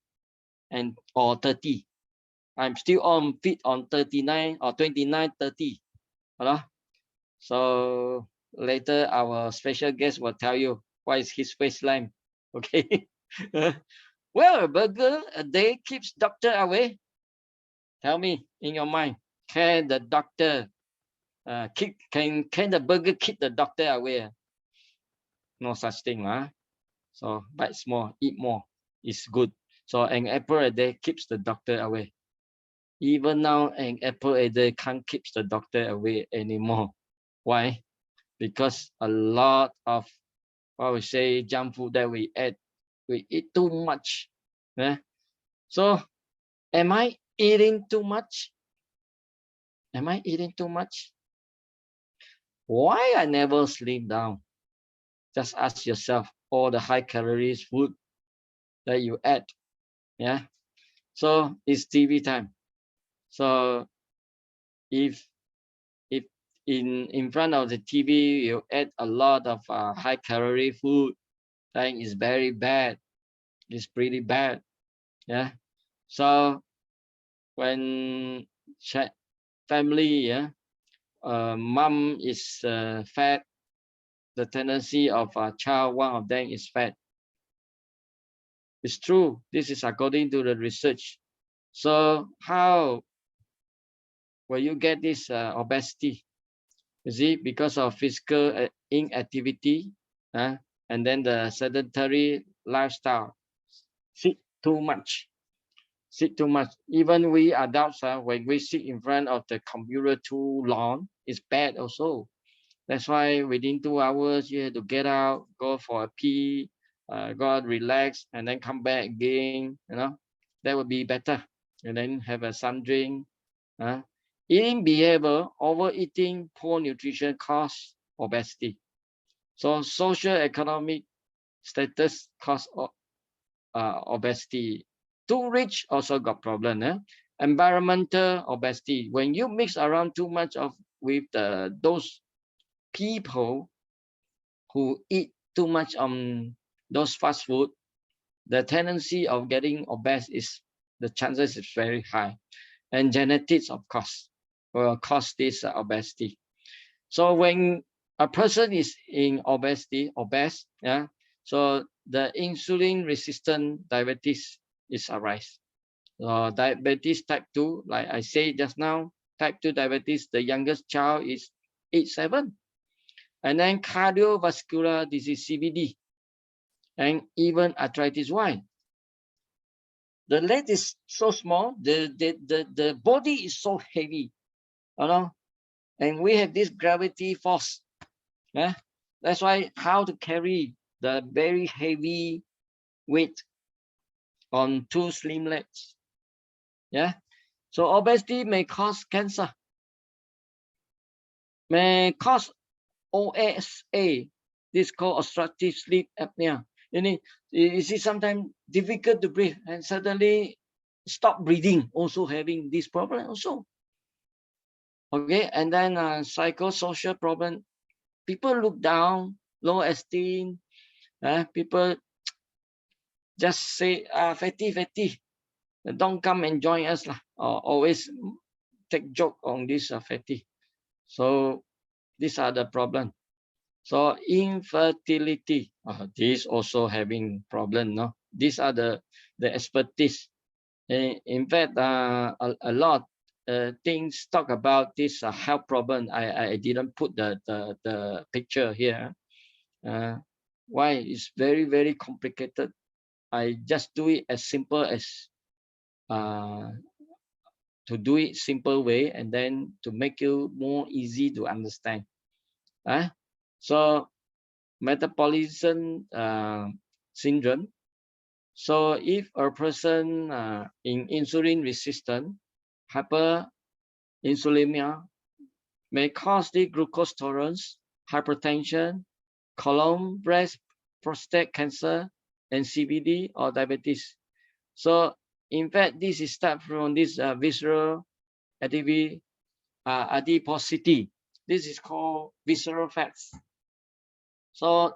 or 30. I'm still on fit on 39 or 29, 30. So later our special guest will tell you what is his waistline. Okay. Well, a burger a day keeps doctor away. Tell me in your mind, can the doctor can the burger keep the doctor away? No such thing. So bite small, eat more is good. So an apple a day keeps the doctor away. Even now, an apple a day can't keep the doctor away anymore. Why? Because a lot of what we say junk food that we eat too much. So am I eating too much? Am I eating too much? Why I never slim down? Just ask yourself all the high calories food that you add. So it's TV time. So if in front of the TV you add a lot of high calorie food, then it's very bad. It's pretty bad. So when family, mom is fat, the tendency of a child, one of them is fat. It's true. This is according to the research. So how will you get this obesity? You see, because of physical inactivity, and then the sedentary lifestyle. Sit too much. sit too much. Even we adults, when we sit in front of the computer too long, it's bad also. That's why within 2 hours, you have to get out, go for a pee, go out, relax, and then come back again. That would be better. And then have some drink. Eating behavior, overeating, poor nutrition cause obesity. So social economic status cause obesity. Too rich also got problem. Environmental obesity. When you mix around too much with those people who eat too much those fast food, the tendency of getting obese the chances is very high. And genetics, of course, will cause this obesity. So when a person is in obese, so the insulin resistant diabetes is arise. Diabetes type 2, like I say just now, type 2 diabetes, the youngest child is age 7. And then cardiovascular disease, CVD, and even arthritis. Why? The leg is so small, the body is so heavy, and we have this gravity force. That's why how to carry the very heavy weight on 2 slim legs. So obesity may cause cancer, may cause OSA, this called obstructive sleep apnea. You see sometimes difficult to breathe and suddenly stop breathing, also having this problem also. Okay, and then psychosocial problem. People look down, low esteem. People just say, fatty, don't come and join us lah. Or always take joke on this fatty. So these are the problem. So infertility, this also having problem. No, these are the expertise. In fact, a lot things talk about this health problem. I didn't put the picture here. Why? It's very, very complicated. I just do it as simple as to do it simple way, and then to make you more easy to understand. So Metapolitician Syndrome. So if a person in insulin resistant, hyperinsulinemia may cause the glucose tolerance, hypertension, colon, breast, prostate cancer, and CVD or diabetes. So in fact, this is start from this visceral adiposity. This is called visceral fats. So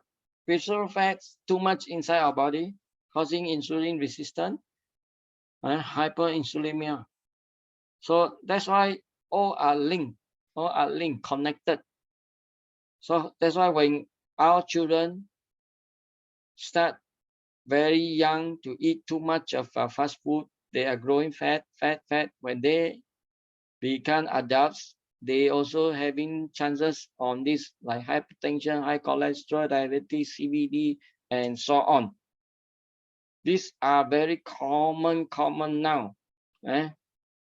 visceral fats too much inside our body, causing insulin resistance and hyperinsulinemia. So that's why all are linked, connected. So that's why when our children start very young to eat too much of fast food, they are growing fat. When they become adults, they also having chances on this like hypertension, high cholesterol, diabetes, CVD, and so on. These are very common now.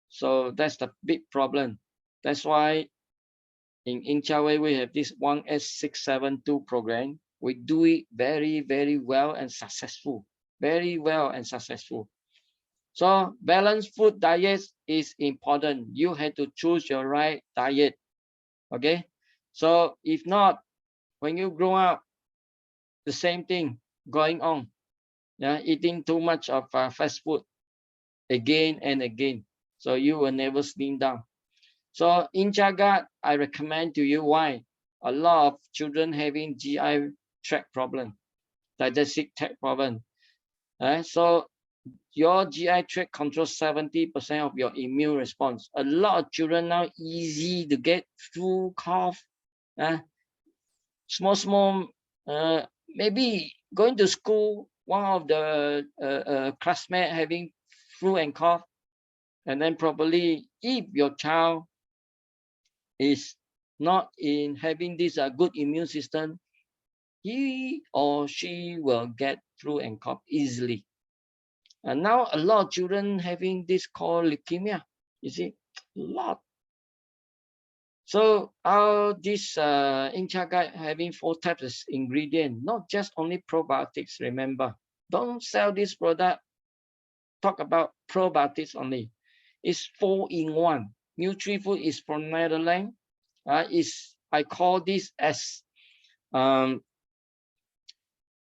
So that's the big problem. That's why in Inchaway we have this WOng S672 program. We do it very, very well and successful. Very well and successful. So balanced food diet is important. You have to choose your right diet. Okay. So if not, when you grow up, the same thing going on. Eating too much of fast food again and again. So you will never slim down. So in Jagat, I recommend to you why a lot of children having GI tract problem, digestive tract problem. So your GI tract controls 70% of your immune response. A lot of children now easy to get flu, cough, small, maybe going to school, one of the classmates having flu and cough, and then probably if your child is not in having this good immune system, he or she will get flu and cough easily. And now a lot of children having this called leukemia. You see, a lot. So this in-chat guide having 4 types of ingredient, not just only probiotics. Remember, don't sell this product. Talk about probiotics only. It's 4-in-1. NutriFood is from Netherlands. I call this as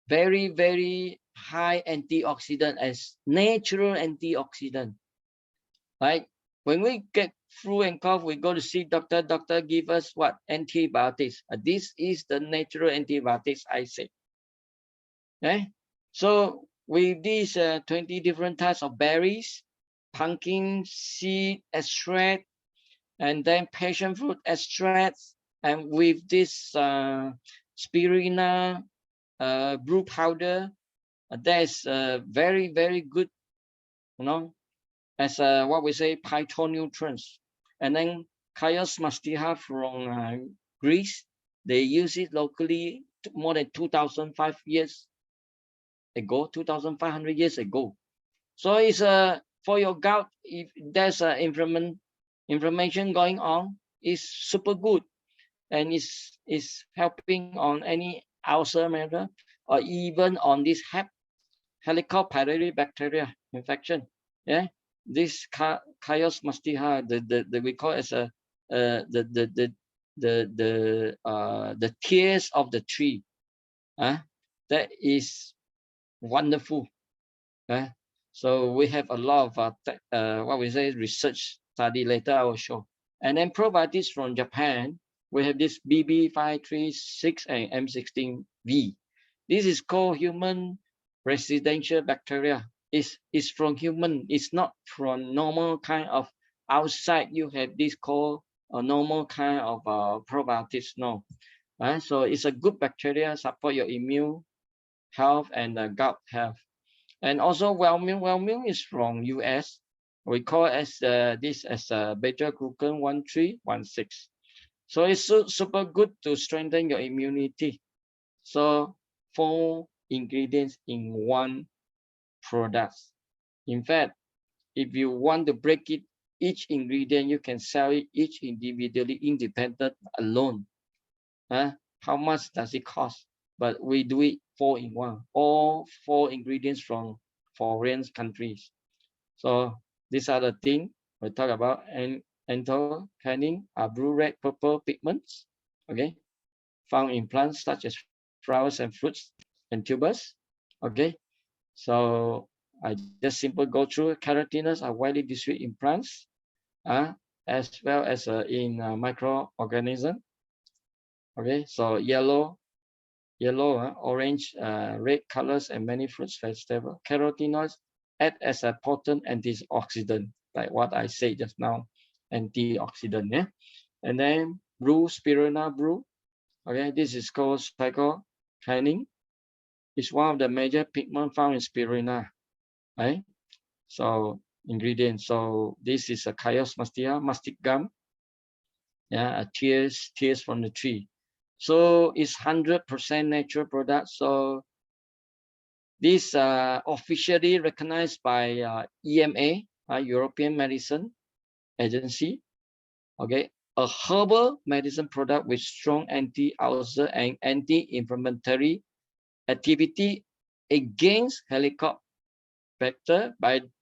very, very high antioxidant, as natural antioxidant. Right? When we get flu and cough, we go to see doctor. Doctor give us what? Antibiotics. This is the natural antibiotics, I say. Okay? So with these 20 different types of berries, pumpkin seed extract, and then passion fruit extracts, and with this spirulina brew powder, that's very, very good, as what we say phytonutrients. And then Chios mastiha from Greece, they use it locally more than 2,500 years ago, 2,500 years ago. So it's for your gout, if there's inflammation going on, is super good, and is helping on any ulcer matter, or even on this Helicobacter bacteria infection. Yeah, this Chios mastiha, the we call it as a the tears of the tree. That is wonderful. So we have a lot of what we say research study. Later I will show. And then probiotics from Japan, we have this BB536 and M16V. This is called human residential bacteria. It's from human. It's not from normal kind of outside. You have this called a normal kind of probiotics. No. So it's a good bacteria, support your immune health and gut health. And also WOng is from US. We call it as this as beta glucan 1316. So it's super good to strengthen your immunity. So 4 ingredients in one product. In fact, if you want to break it, each ingredient, you can sell it each individually, independent, alone. How much does it cost? But we do it 4-in-1, all 4 ingredients from foreign countries. So these are the things we talk about. And anthocyanin are blue, red, purple pigments, okay, found in plants such as flowers and fruits and tubers. Okay, so I just simply go through. Carotenoids are widely distributed in plants, as well as in microorganisms. Okay, so yellow, orange, red colors, and many fruits, vegetables. Carotenoids act as a potent antioxidant, like what I said just now, antioxidant. Yeah, and then blue, spirulina blue. Okay, this is called cyclokinine. It's one of the major pigments found in spirulina. Right? So ingredients. So this is a Chios mastiha, mastic gum. Yeah, tears from the tree. So it's 100% natural product. So this officially recognized by EMA, European Medicine Agency. Okay, a herbal medicine product with strong anti-ulcer and anti-inflammatory activity against Helicobacter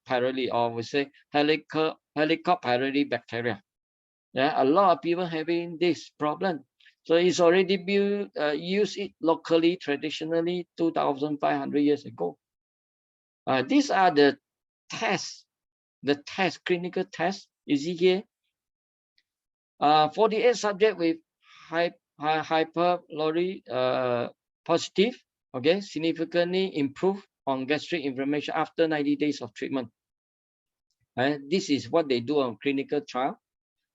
pylori, or we say Helicobacter bacteria. Yeah, a lot of people having this problem. So it's already been used it locally, traditionally, 2,500 years ago. These are the tests, clinical tests. You see here, 48 subjects with hyperlori positive, okay, significantly improved on gastric inflammation after 90 days of treatment. This is what they do on clinical trial.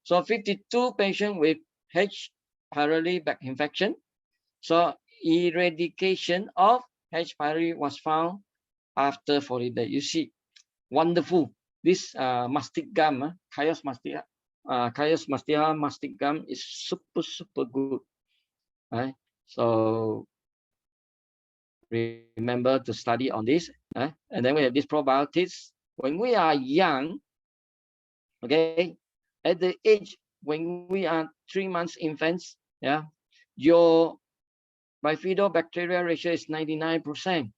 So 52 patients with H. pylori infection. So eradication of H. pylori was found after 40 days. You see, wonderful. This mastic gum, Chios mastiha, mastic gum is super good. Right? So remember to study on this. And then we have this probiotics. When we are young, okay, at the age when we are 3 months infants, yeah, your bifidobacterial ratio is 99%.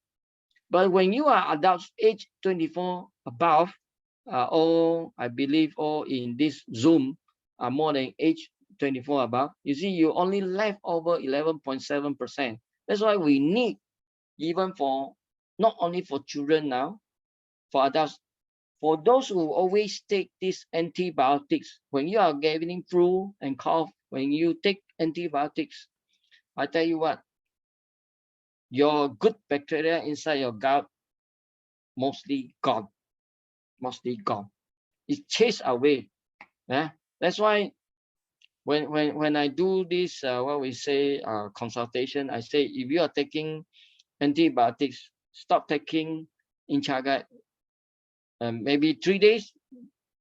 But when you are adults, age 24 above, all I believe all in this Zoom are more than age 24 above. You see, you only left over 11.7%. That's why we need, even for not only for children now, for adults, for those who always take these antibiotics. When you are getting flu and cough, when you take antibiotics, I tell you what, your good bacteria inside your gut mostly gone, mostly gone. It's chased away. Yeah, that's why when I do this what we say consultation, I say if you are taking antibiotics, stop taking Inchaga. Maybe 3 days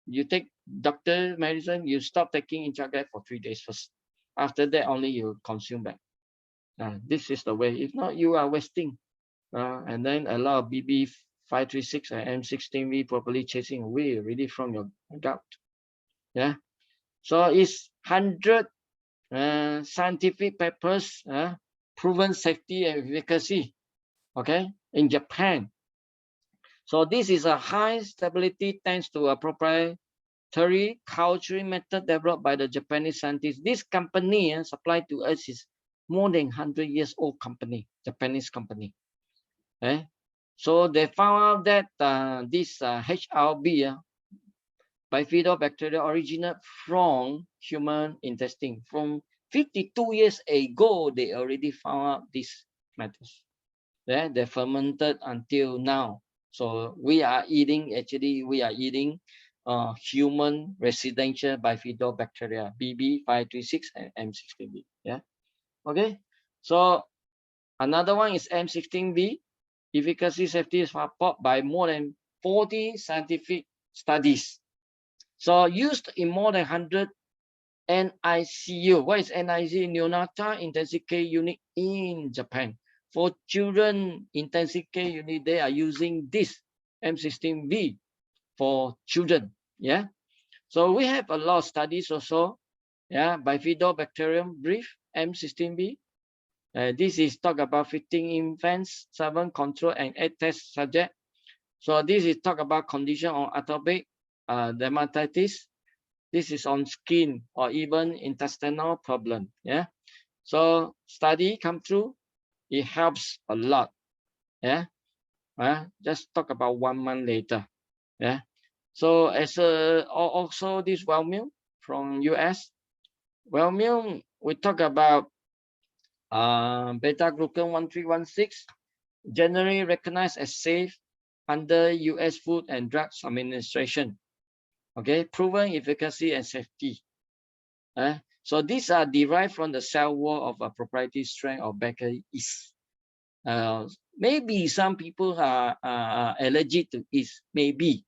you take doctor medicine, you stop taking Inchaga for 3 days first. After that, only you consume back. This is the way. If not, you are wasting. And then a lot of BB 536 and M16V properly chasing away already from your gut. Yeah. So it's 100 scientific papers proven safety and efficacy. Okay, in Japan. So this is a high stability thanks to a proprietary culturing method developed by the Japanese scientists. This company supplied to us is more than 100 years old company, Japanese company. Okay. So they found out that this HRB, bifidobacteria, originate from human intestine. From 52 years ago, they already found out these matters. Yeah, they fermented until now. So we are eating, actually, we are eating human residential bifidobacteria, BB536 and M16B. Yeah. Okay. So another one is M16B. Efficacy safety is supported by more than 40 scientific studies. So used in more than 100 NICU. What is NICU? Neonatal intensive care unit in Japan. For children intensive care unit, they are using this M16B for children. Yeah. So we have a lot of studies also. Yeah, bifidobacterium brief M16B. This is talk about 15 infants, 7 control and 8 test subject. So this is talk about condition on atopic dermatitis. This is on skin or even intestinal problem. Yeah. So study come through, it helps a lot. Yeah. Just talk about 1 month later. Yeah. So as also this WOng from US. WOng, we talk about beta glucan 1316, generally recognized as safe under US Food and Drugs Administration. Okay, proven efficacy and safety. So these are derived from the cell wall of a proprietary strain of bacteria yeast. Maybe some people are allergic to yeast, maybe.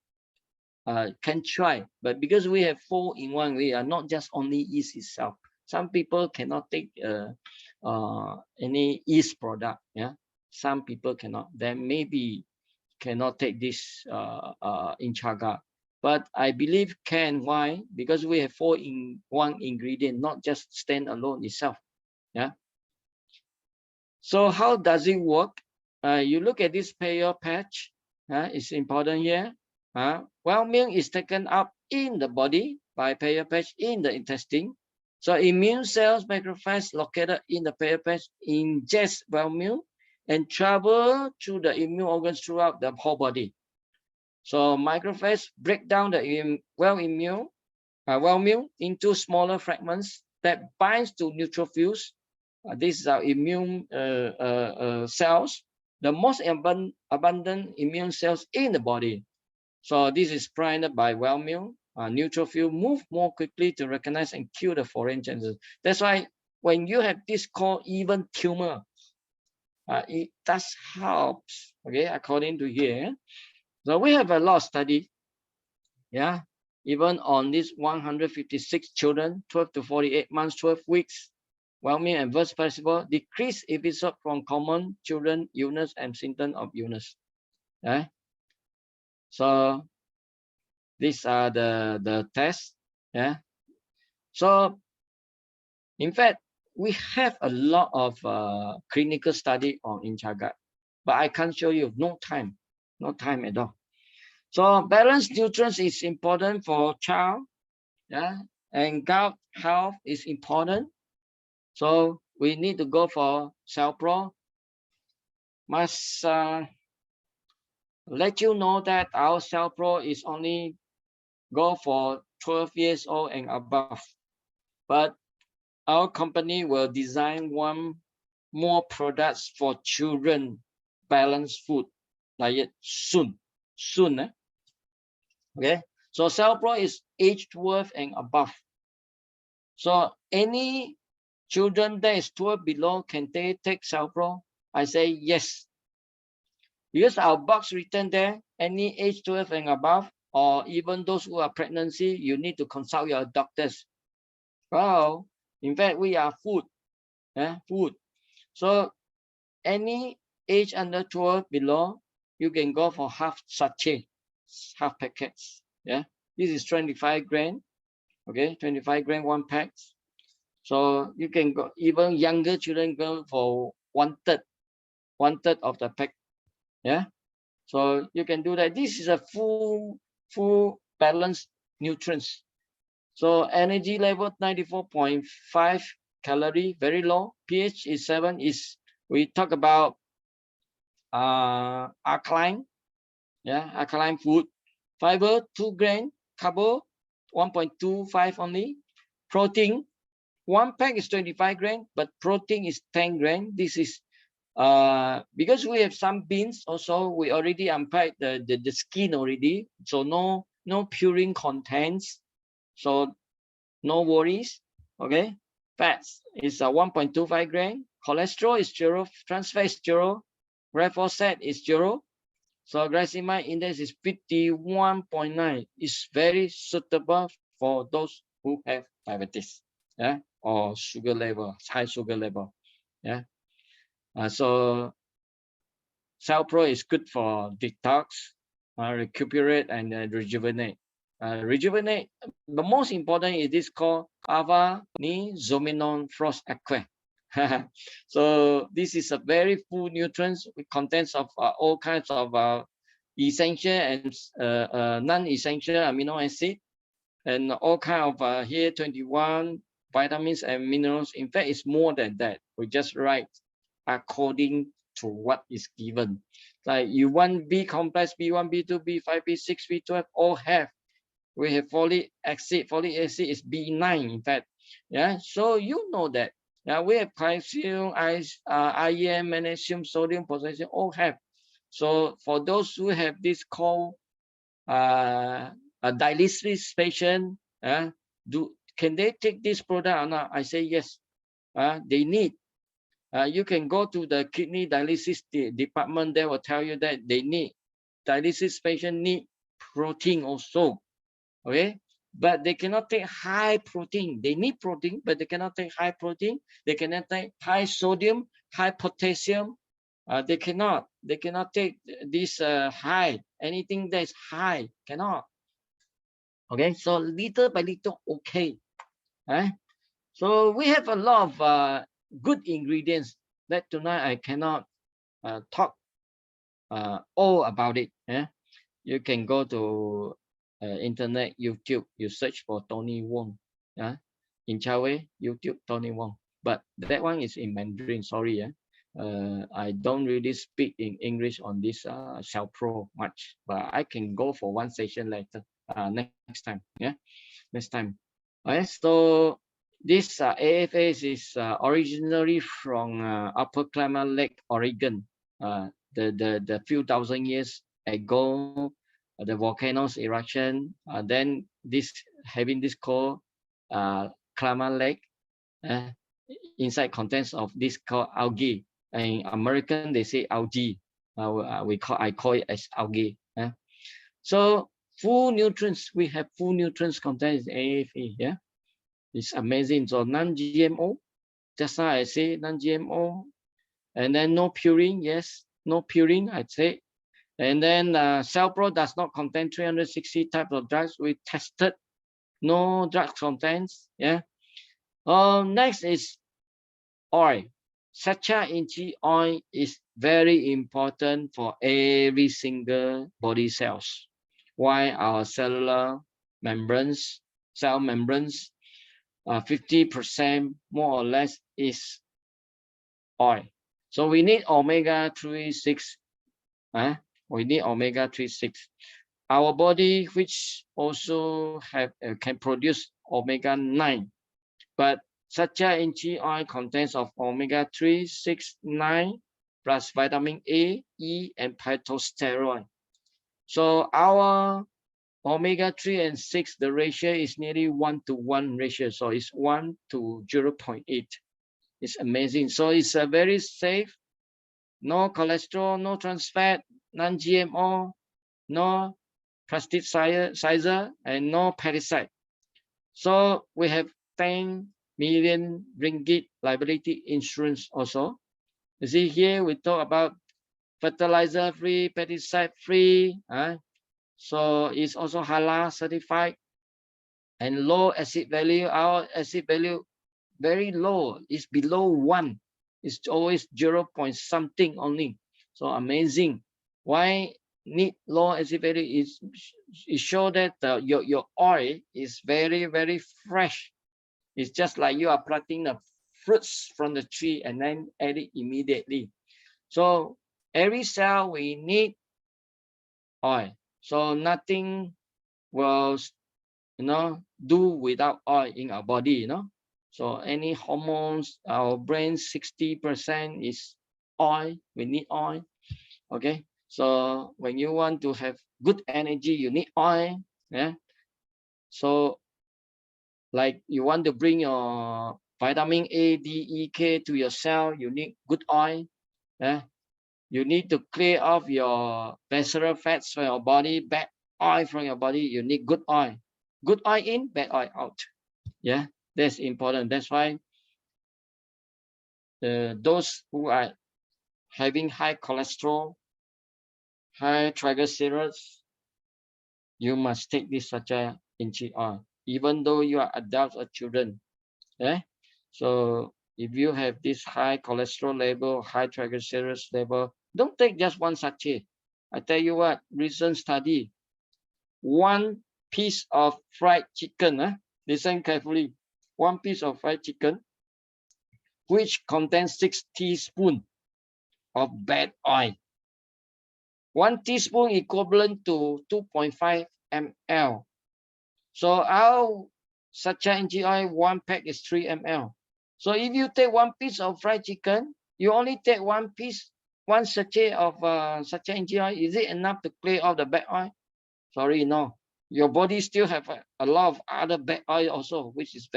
Can try, but because we have 4-in-1, we are not just only yeast itself. Some people cannot take any yeast product. Yeah, some people cannot. Then maybe cannot take this Inchaga. But I believe can. Why? Because we have 4-in-1 ingredient, not just stand alone itself. Yeah. So how does it work? You look at this payer patch. It's important here. WOng is taken up in the body by payer patch in the intestine. So immune cells, macrophages located in the payer patch ingest WOng and travel through the immune organs throughout the whole body. So macrophages break down the WOng into smaller fragments that binds to neutrophils. These are immune cells, the most abundant immune cells in the body. So this is priming by WOng. Neutrophil move more quickly to recognize and kill the foreign genes. That's why when you have this called even tumor, it does helps. Okay, according to here. So we have a lot of study. Yeah, even on this 156 children, 12 to 48 months, 12 weeks. WOng and adverse placebo decrease episode from common children illness and symptom of illness. Yeah. So these are the tests. Yeah. So in fact, we have a lot of clinical study on Inchagat, but I can't show you. No time at all. So balanced nutrients is important for child. Yeah. And gut health is important. So we need to go for Cell Pro. Must let you know that our Cell Pro is only go for 12 years old and above. But our company will design one more products for children balanced food diet soon. Eh? Okay. So Cell Pro is age 12 and above. So any children that is 12 below, can they take Cell Pro? I say yes. Because our box written there, any age 12 and above, or even those who are pregnancy, you need to consult your doctors. Well, in fact, we are food. Food. So any age under 12 below, you can go for half sachet, half packets. Yeah. This is 25 gram. Okay, 25 gram, one pack. So you can go, even younger children go for one third of the pack. Yeah. So you can do that. This is a full balanced nutrients. So energy level 94.5 calorie, very low. pH is 7. Is we talk about alkaline, yeah, alkaline food. Fiber 2 gram, carbo 1.25 only. Protein, one pack is 25 gram, but protein is 10 gram. This is because we have some beans also, we already unpacked the skin already, so no purine contents, so no worries. Okay. Fats is 1.25 gram. Cholesterol is 0. Trans fat is 0. Glyphosate is 0. So glycemic index is 51.9. It's very suitable for those who have diabetes, yeah, or sugar level, high sugar level. Yeah. So Cell Pro is good for detox, recuperate, and rejuvenate. Rejuvenate. The most important is this called Ava Ni Zominon Frost Aqua. So this is a very full nutrients with contents of all kinds of essential and non-essential amino acid, and all kind of here 21 vitamins and minerals. In fact, it's more than that. We just write according to what is given. Like you want B complex, B1, B2, B5, B6, B12, all have. We have folic acid. Folic acid is B9, in fact. Yeah, so you know that. Yeah, we have calcium, iron, magnesium, sodium, potassium, all have. So for those who have this called a dialysis patient, can they take this product or not? I say yes. They need. You can go to the kidney dialysis department. They will tell you that they need. Dialysis patient need protein also. Okay, but they cannot take high protein. They need protein, but they cannot take high protein. They cannot take high sodium, high potassium. They cannot take this high. Anything that is high cannot. Okay, so little by little, okay. So we have a lot of good ingredients that tonight I cannot talk all about it. You can go to internet, YouTube, you search for Tony Wong. In Chawei, YouTube, Tony Wong. But that one is in Mandarin, sorry. I don't really speak in English on this Cell Pro much, but I can go for one session later, next time. Next time. Okay, so this AFAs is originally from Upper Klamath Lake, Oregon. The few thousand years ago, the volcanoes eruption, then this having this called Klamath Lake, inside contents of this called algae. In American they say algae. I call it as algae. So full nutrients, we have full nutrients content in AFA. Yeah, it's amazing. So non-GMO, just now I say non-GMO, and then no purine. Yes, no purine, I'd say. And then Cellpro does not contain 360 types of drugs. We tested no drug contents. Yeah. Next is oil. Sacha inchi oil is very important for every single body cells. Why our cellular membranes, cell membranes, 50% more or less is oil. So we need omega-3, 6. We need omega-3, 6. Our body, which also have can produce omega-9, but Sacha inchi oil contains of omega-3, 6, 9 plus vitamin A, E, and phytosterol. So our omega-3 and 6, the ratio is nearly 1-to-1 ratio. So it's 1 to 0.8. It's amazing. So it's a very safe, no cholesterol, no trans fat, non-GMO, no plasticizer, and no pesticide. So we have 10 million ringgit liability insurance also. You see here we talk about fertilizer free, pesticide free. So it's also halal certified and low acid value. Our acid value very low. It's below 1. It's always 0 point something only. So amazing. Why need low acid value? It shows that your oil is very, very fresh. It's just like you are plucking the fruits from the tree and then add it immediately. So every cell we need oil. So nothing will, do without oil in our body, So any hormones, our brain 60% is oil. We need oil. Okay. So when you want to have good energy, you need oil. Yeah. So like you want to bring your vitamin A, D, E, K to your cell, you need good oil. Yeah. You need to clear off your visceral fats from your body, bad oil from your body. You need good oil. Good oil in, bad oil out. Yeah, that's important. That's why those who are having high cholesterol, high triglycerides, you must take this Sacha inchi oil, even though you are adults or children. Yeah. So if you have this high cholesterol level, high triglycerides level, don't take just one sachet. I tell you what, recent study, one piece of fried chicken, listen carefully, one piece of fried chicken, which contains 6 teaspoons of bad oil. 1 teaspoon equivalent to 2.5 ml. So our Sacha inchi oil, 1 pack is 3 ml. So if you take one piece of fried chicken, you only take one sachet of Sacha inchi oil. Is it enough to clear off the bad oil? Sorry, no. Your body still have a lot of other bad oil also, which is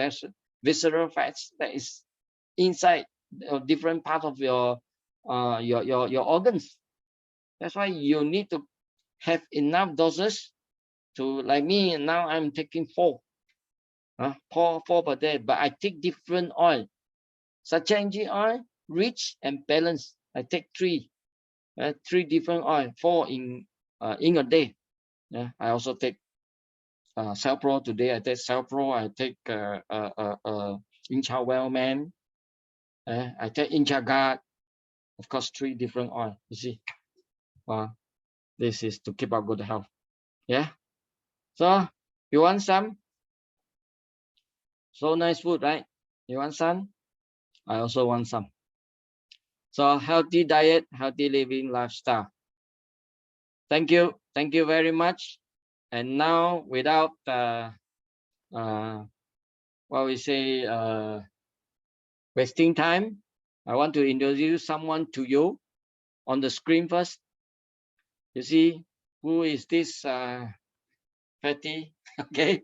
visceral fats that is inside different parts of your organs. That's why you need to have enough doses to, like me now, I'm taking 4 per day, but I take different oil. Sacha inchi oil, rich and balanced. I take 3 different oil, 4 in a day. Yeah, I also take Cellpro today. I take Cellpro. I take Incha Wellman. I take Incha Guard. Of course, 3 different oil. You see, this is to keep our good health. Yeah. So you want some? So nice food, right? You want some? I also want some. So healthy diet, healthy living lifestyle. Thank you. Thank you very much. And now, without what we say, wasting time, I want to introduce someone to you on the screen first. You see, who is this fatty? Okay.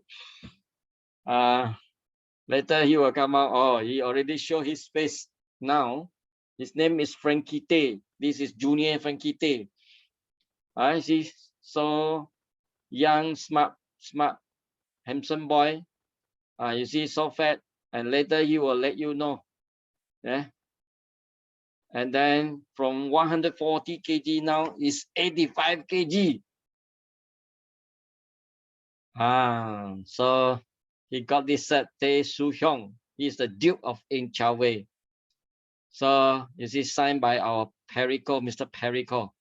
Later he will come out. Oh, he already showed his face now. His name is Frankie Tay. This is Junior Frankie Tay. I see, so young, smart, handsome boy. You see, so fat, and later he will let you know. Yeah. And then from 140 kg now is 85 kg. So he got this Tae Soo Hyung. He's the Duke of Inchaway. So this is signed by our Perico, Mr. Perico.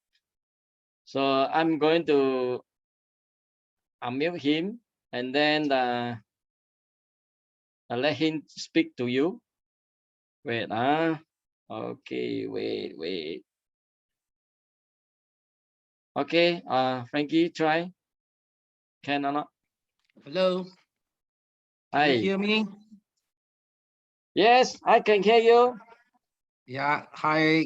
So I'm going to unmute him and then let him speak to you. Wait, okay, wait. Okay, Frankie, try. Can or not? Hello. Can you hear me? Yes, I can hear you. Yeah. Hi.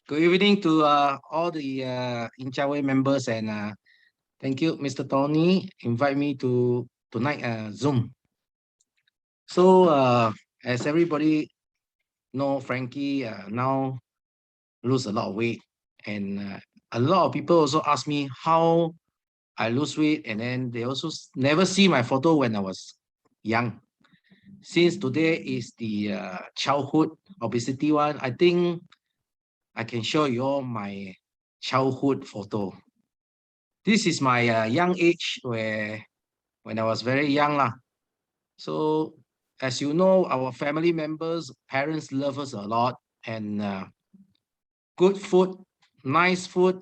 Good evening to all the Inchaway members, and thank you, Mr. Tony, invite me to tonight Zoom. So as everybody know, Frankie now lose a lot of weight, and a lot of people also ask me how I lose weight, and then they also never see my photo when I was young. Since today is the childhood obesity one, I think I can show you all my childhood photo. This is my young age when I was very young lah. So as you know, our family members, parents love us a lot, and good food, nice food,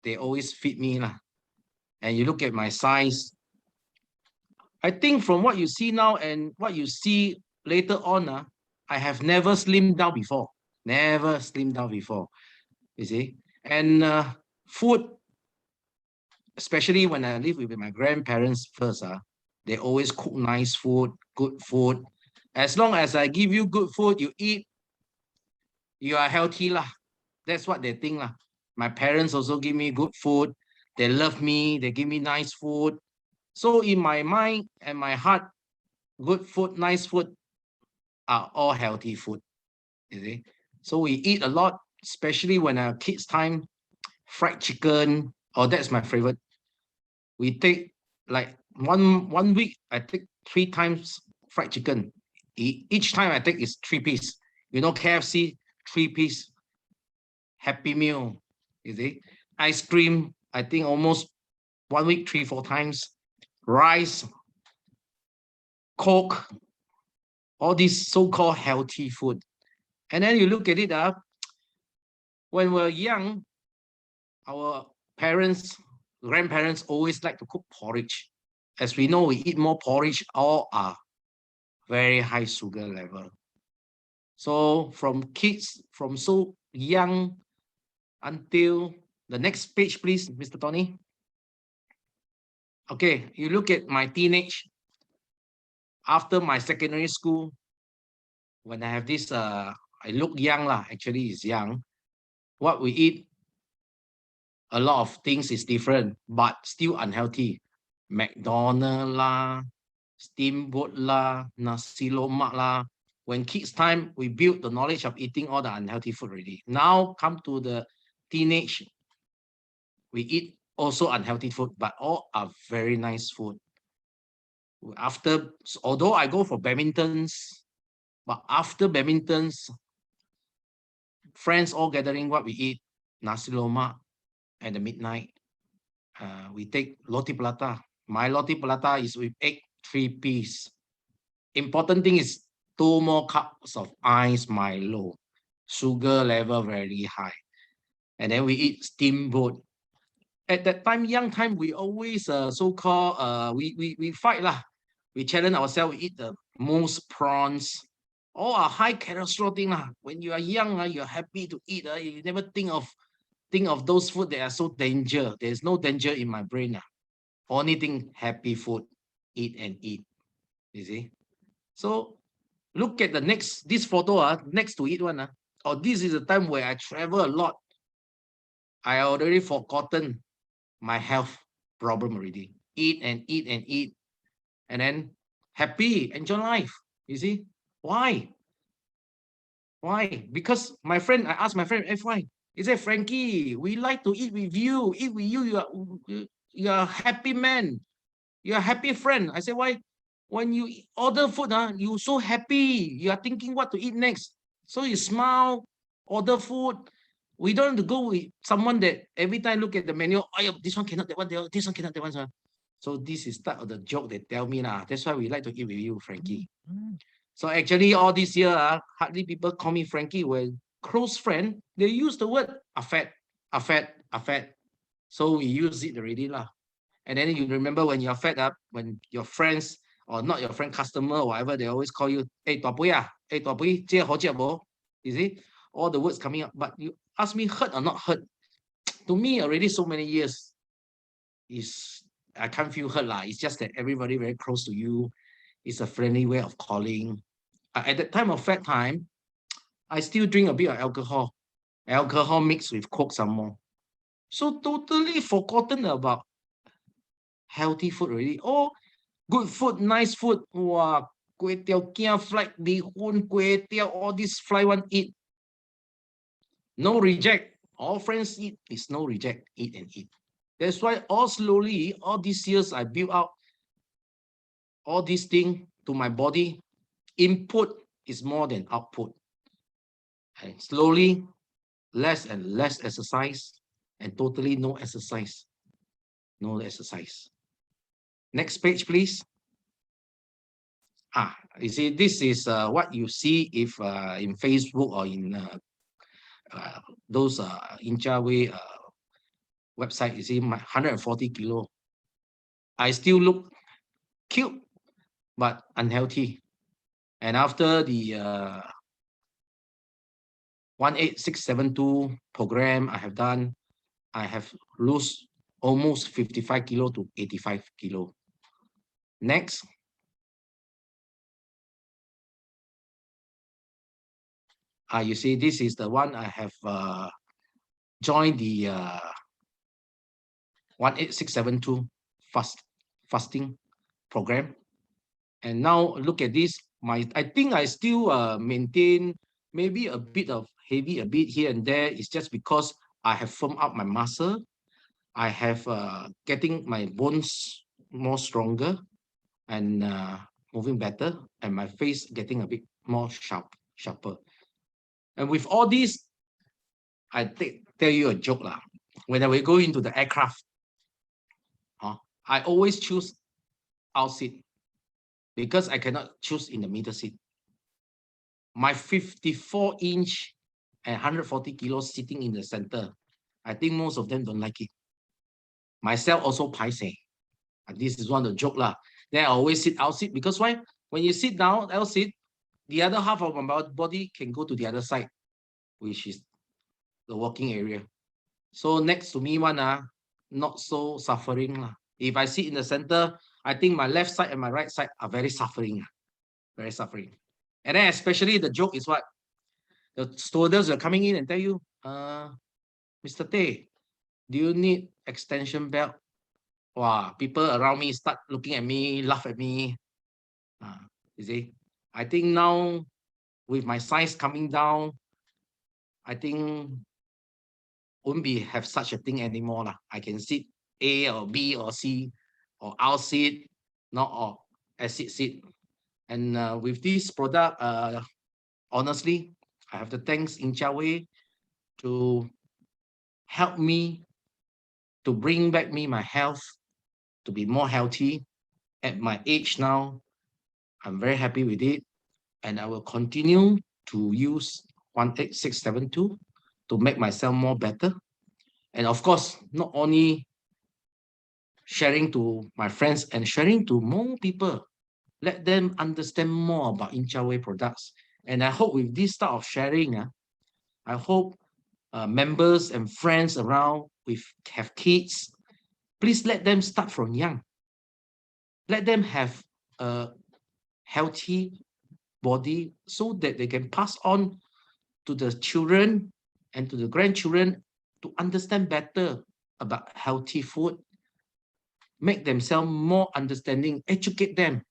they always feed me lah. And you look at my size, I think from what you see now and what you see later on, I have never slimmed down before. Never slimmed down before, you see. And food, especially when I live with my grandparents first, they always cook nice food, good food. As long as I give you good food, you eat, you are healthy lah. That's what they think lah. My parents also give me good food. They love me. They give me nice food. So in my mind and my heart, good food, nice food are all healthy food. You see? So we eat a lot, especially when our kids' time, fried chicken. Oh, that's my favorite. We take like one week, I take 3 times fried chicken. Each time I take is 3 piece. You know, KFC, 3 piece. Happy Meal, you see. Ice cream, I think almost 1 week, 3-4 times. Rice, Coke, all these so-called healthy food. And then you look at it, when we're young, our parents, grandparents always like to cook porridge. As we know, we eat more porridge, all are very high sugar level. So from kids, from so young until the next page, please, Mr. Tony. Okay, you look at my teenage, after my secondary school, when I have this, I look young lah, actually is young. What we eat, a lot of things is different, but still unhealthy. McDonald's lah, steamboat lah, nasi lemak lah. When kids time, we build the knowledge of eating all the unhealthy food already. Now come to the teenage, we eat also unhealthy food, but all are very nice food. After, although I go for badmintons, but after badmintons, friends all gathering, what we eat, nasi lemak at the midnight. We take roti prata. My roti prata is with egg, 3 piece. Important thing is 2 more cups of ice Milo. Sugar level very high. And then we eat steamboat. At that time, young time, we always so-called, we fight lah. We challenge ourselves, we eat the most prawns. All are high cholesterol thing lah. When you are young, you're happy to eat. You never think of those food that are so danger. There's no danger in my brain. Only thing happy food, eat and eat. You see? So look at the next, this photo, next to it one. Oh, this is the time where I travel a lot. I already forgotten my health problem already. Eat and eat and eat. And then happy, enjoy life. You see? Why? Why? Because my friend, I asked my friend, why? He said, Frankie, we like to eat with you. Eat with you, you're a happy man. You're a happy friend. I said, why? When you order food, you're so happy. You are thinking what to eat next. So you smile. order food. We don't have to go with someone that every time look at the menu, oh yeah, this one cannot, that one, this one cannot, that one. So this is part of the joke they tell me lah. That's why we like to eat with you, Frankie. So actually, all this year, hardly people call me Frankie. When close friend, they use the word affect. So we use it already lah. And then you remember when you're fed up, when your friends or not your friend, customer or whatever, they always call you, hey, hey, you see, all the words coming up. But you ask me hurt or not hurt, to me already so many years, I can't feel hurt lah. It's just that everybody very close to you. It's a friendly way of calling. At that time of fat time, I still drink a bit of alcohol mixed with Coke some more. So totally forgotten about healthy food already. Oh, good food, nice food. Wow, kway teow kia, fried bee hoon, kway teow, all this fly one eat. No reject. All friends eat is no reject. Eat and eat. That's why all slowly, all these years, I built out all these things to my body. Input is more than output. And slowly, less and less exercise, and totally no exercise. No exercise. Next page, please. You see, this is what you see if in Facebook or in those Inchaway website. You see, my 140 kilo. I still look cute, but unhealthy. And after the 18672 program I have done, I have lost almost 55 kilo to 85 kilo. Next. You see, this is the one I have joined the 18672 fasting program. And now look at this. I think I still maintain maybe a bit of heavy, a bit here and there. It's just because I have firmed up my muscle. I have getting my bones more stronger and moving better, and my face getting a bit more sharper. And with all this, I tell you a joke lah. When I will go into the aircraft, I always choose out seat because I cannot choose in the middle seat. My 54-inch and 140 kilos sitting in the center, I think most of them don't like it. Myself also paiseh. This is one of the joke lah. Then I always sit out seat because why? When you sit down, out seat, the other half of my body can go to the other side, which is the walking area. So next to me one, not so suffering lah. If I sit in the center, I think my left side and my right side are very suffering. Very suffering. And then especially the joke is what? The stewardess are coming in and tell you, Mr. Tay, do you need extension belt? Wow, people around me start looking at me, laugh at me. You see, I think now with my size coming down, I think won't have such a thing anymore lah. I can sit A or B or C or out seat, not or exit seat. And with this product, honestly, I have to thanks Inchaway to help me to bring back my health, to be more healthy. At my age now, I'm very happy with it. And I will continue to use 18672 to make myself more better. And of course, not only sharing to my friends and sharing to more people, let them understand more about Inchaway products. And I hope with this type of sharing, I hope members and friends around have kids, please let them start from young. Let them have a healthy body so that they can pass on to the children and to the grandchildren to understand better about healthy food, make themselves more understanding, educate them.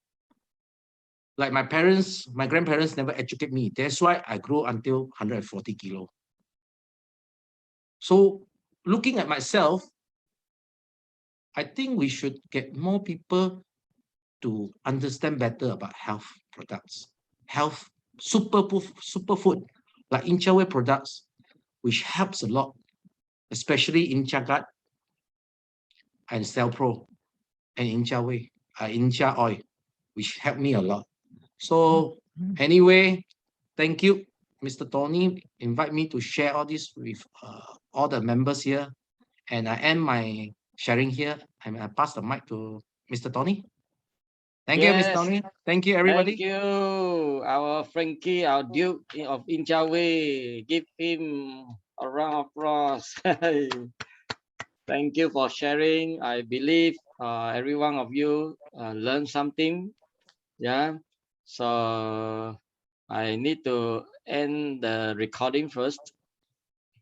Like my parents, my grandparents never educate me. That's why I grew until 140 kilo. So looking at myself, I think we should get more people to understand better about health products, health superfood like Inchaway products, which helps a lot, especially Incha Gut and Cell Pro and Inchaway, Incha Oil, which helped me a lot. So anyway, thank you, Mr. Tony. Invite me to share all this with all the members here. And I end my sharing here. And I pass the mic to Mr. Tony. Thank you, Mr. Yes, Tony. Thank you, thank everybody. you, our Frankie, our Duke of Inchawe. Give him a round of applause. Thank you for sharing. I believe every one of you learned something. Yeah. So I need to end the recording first.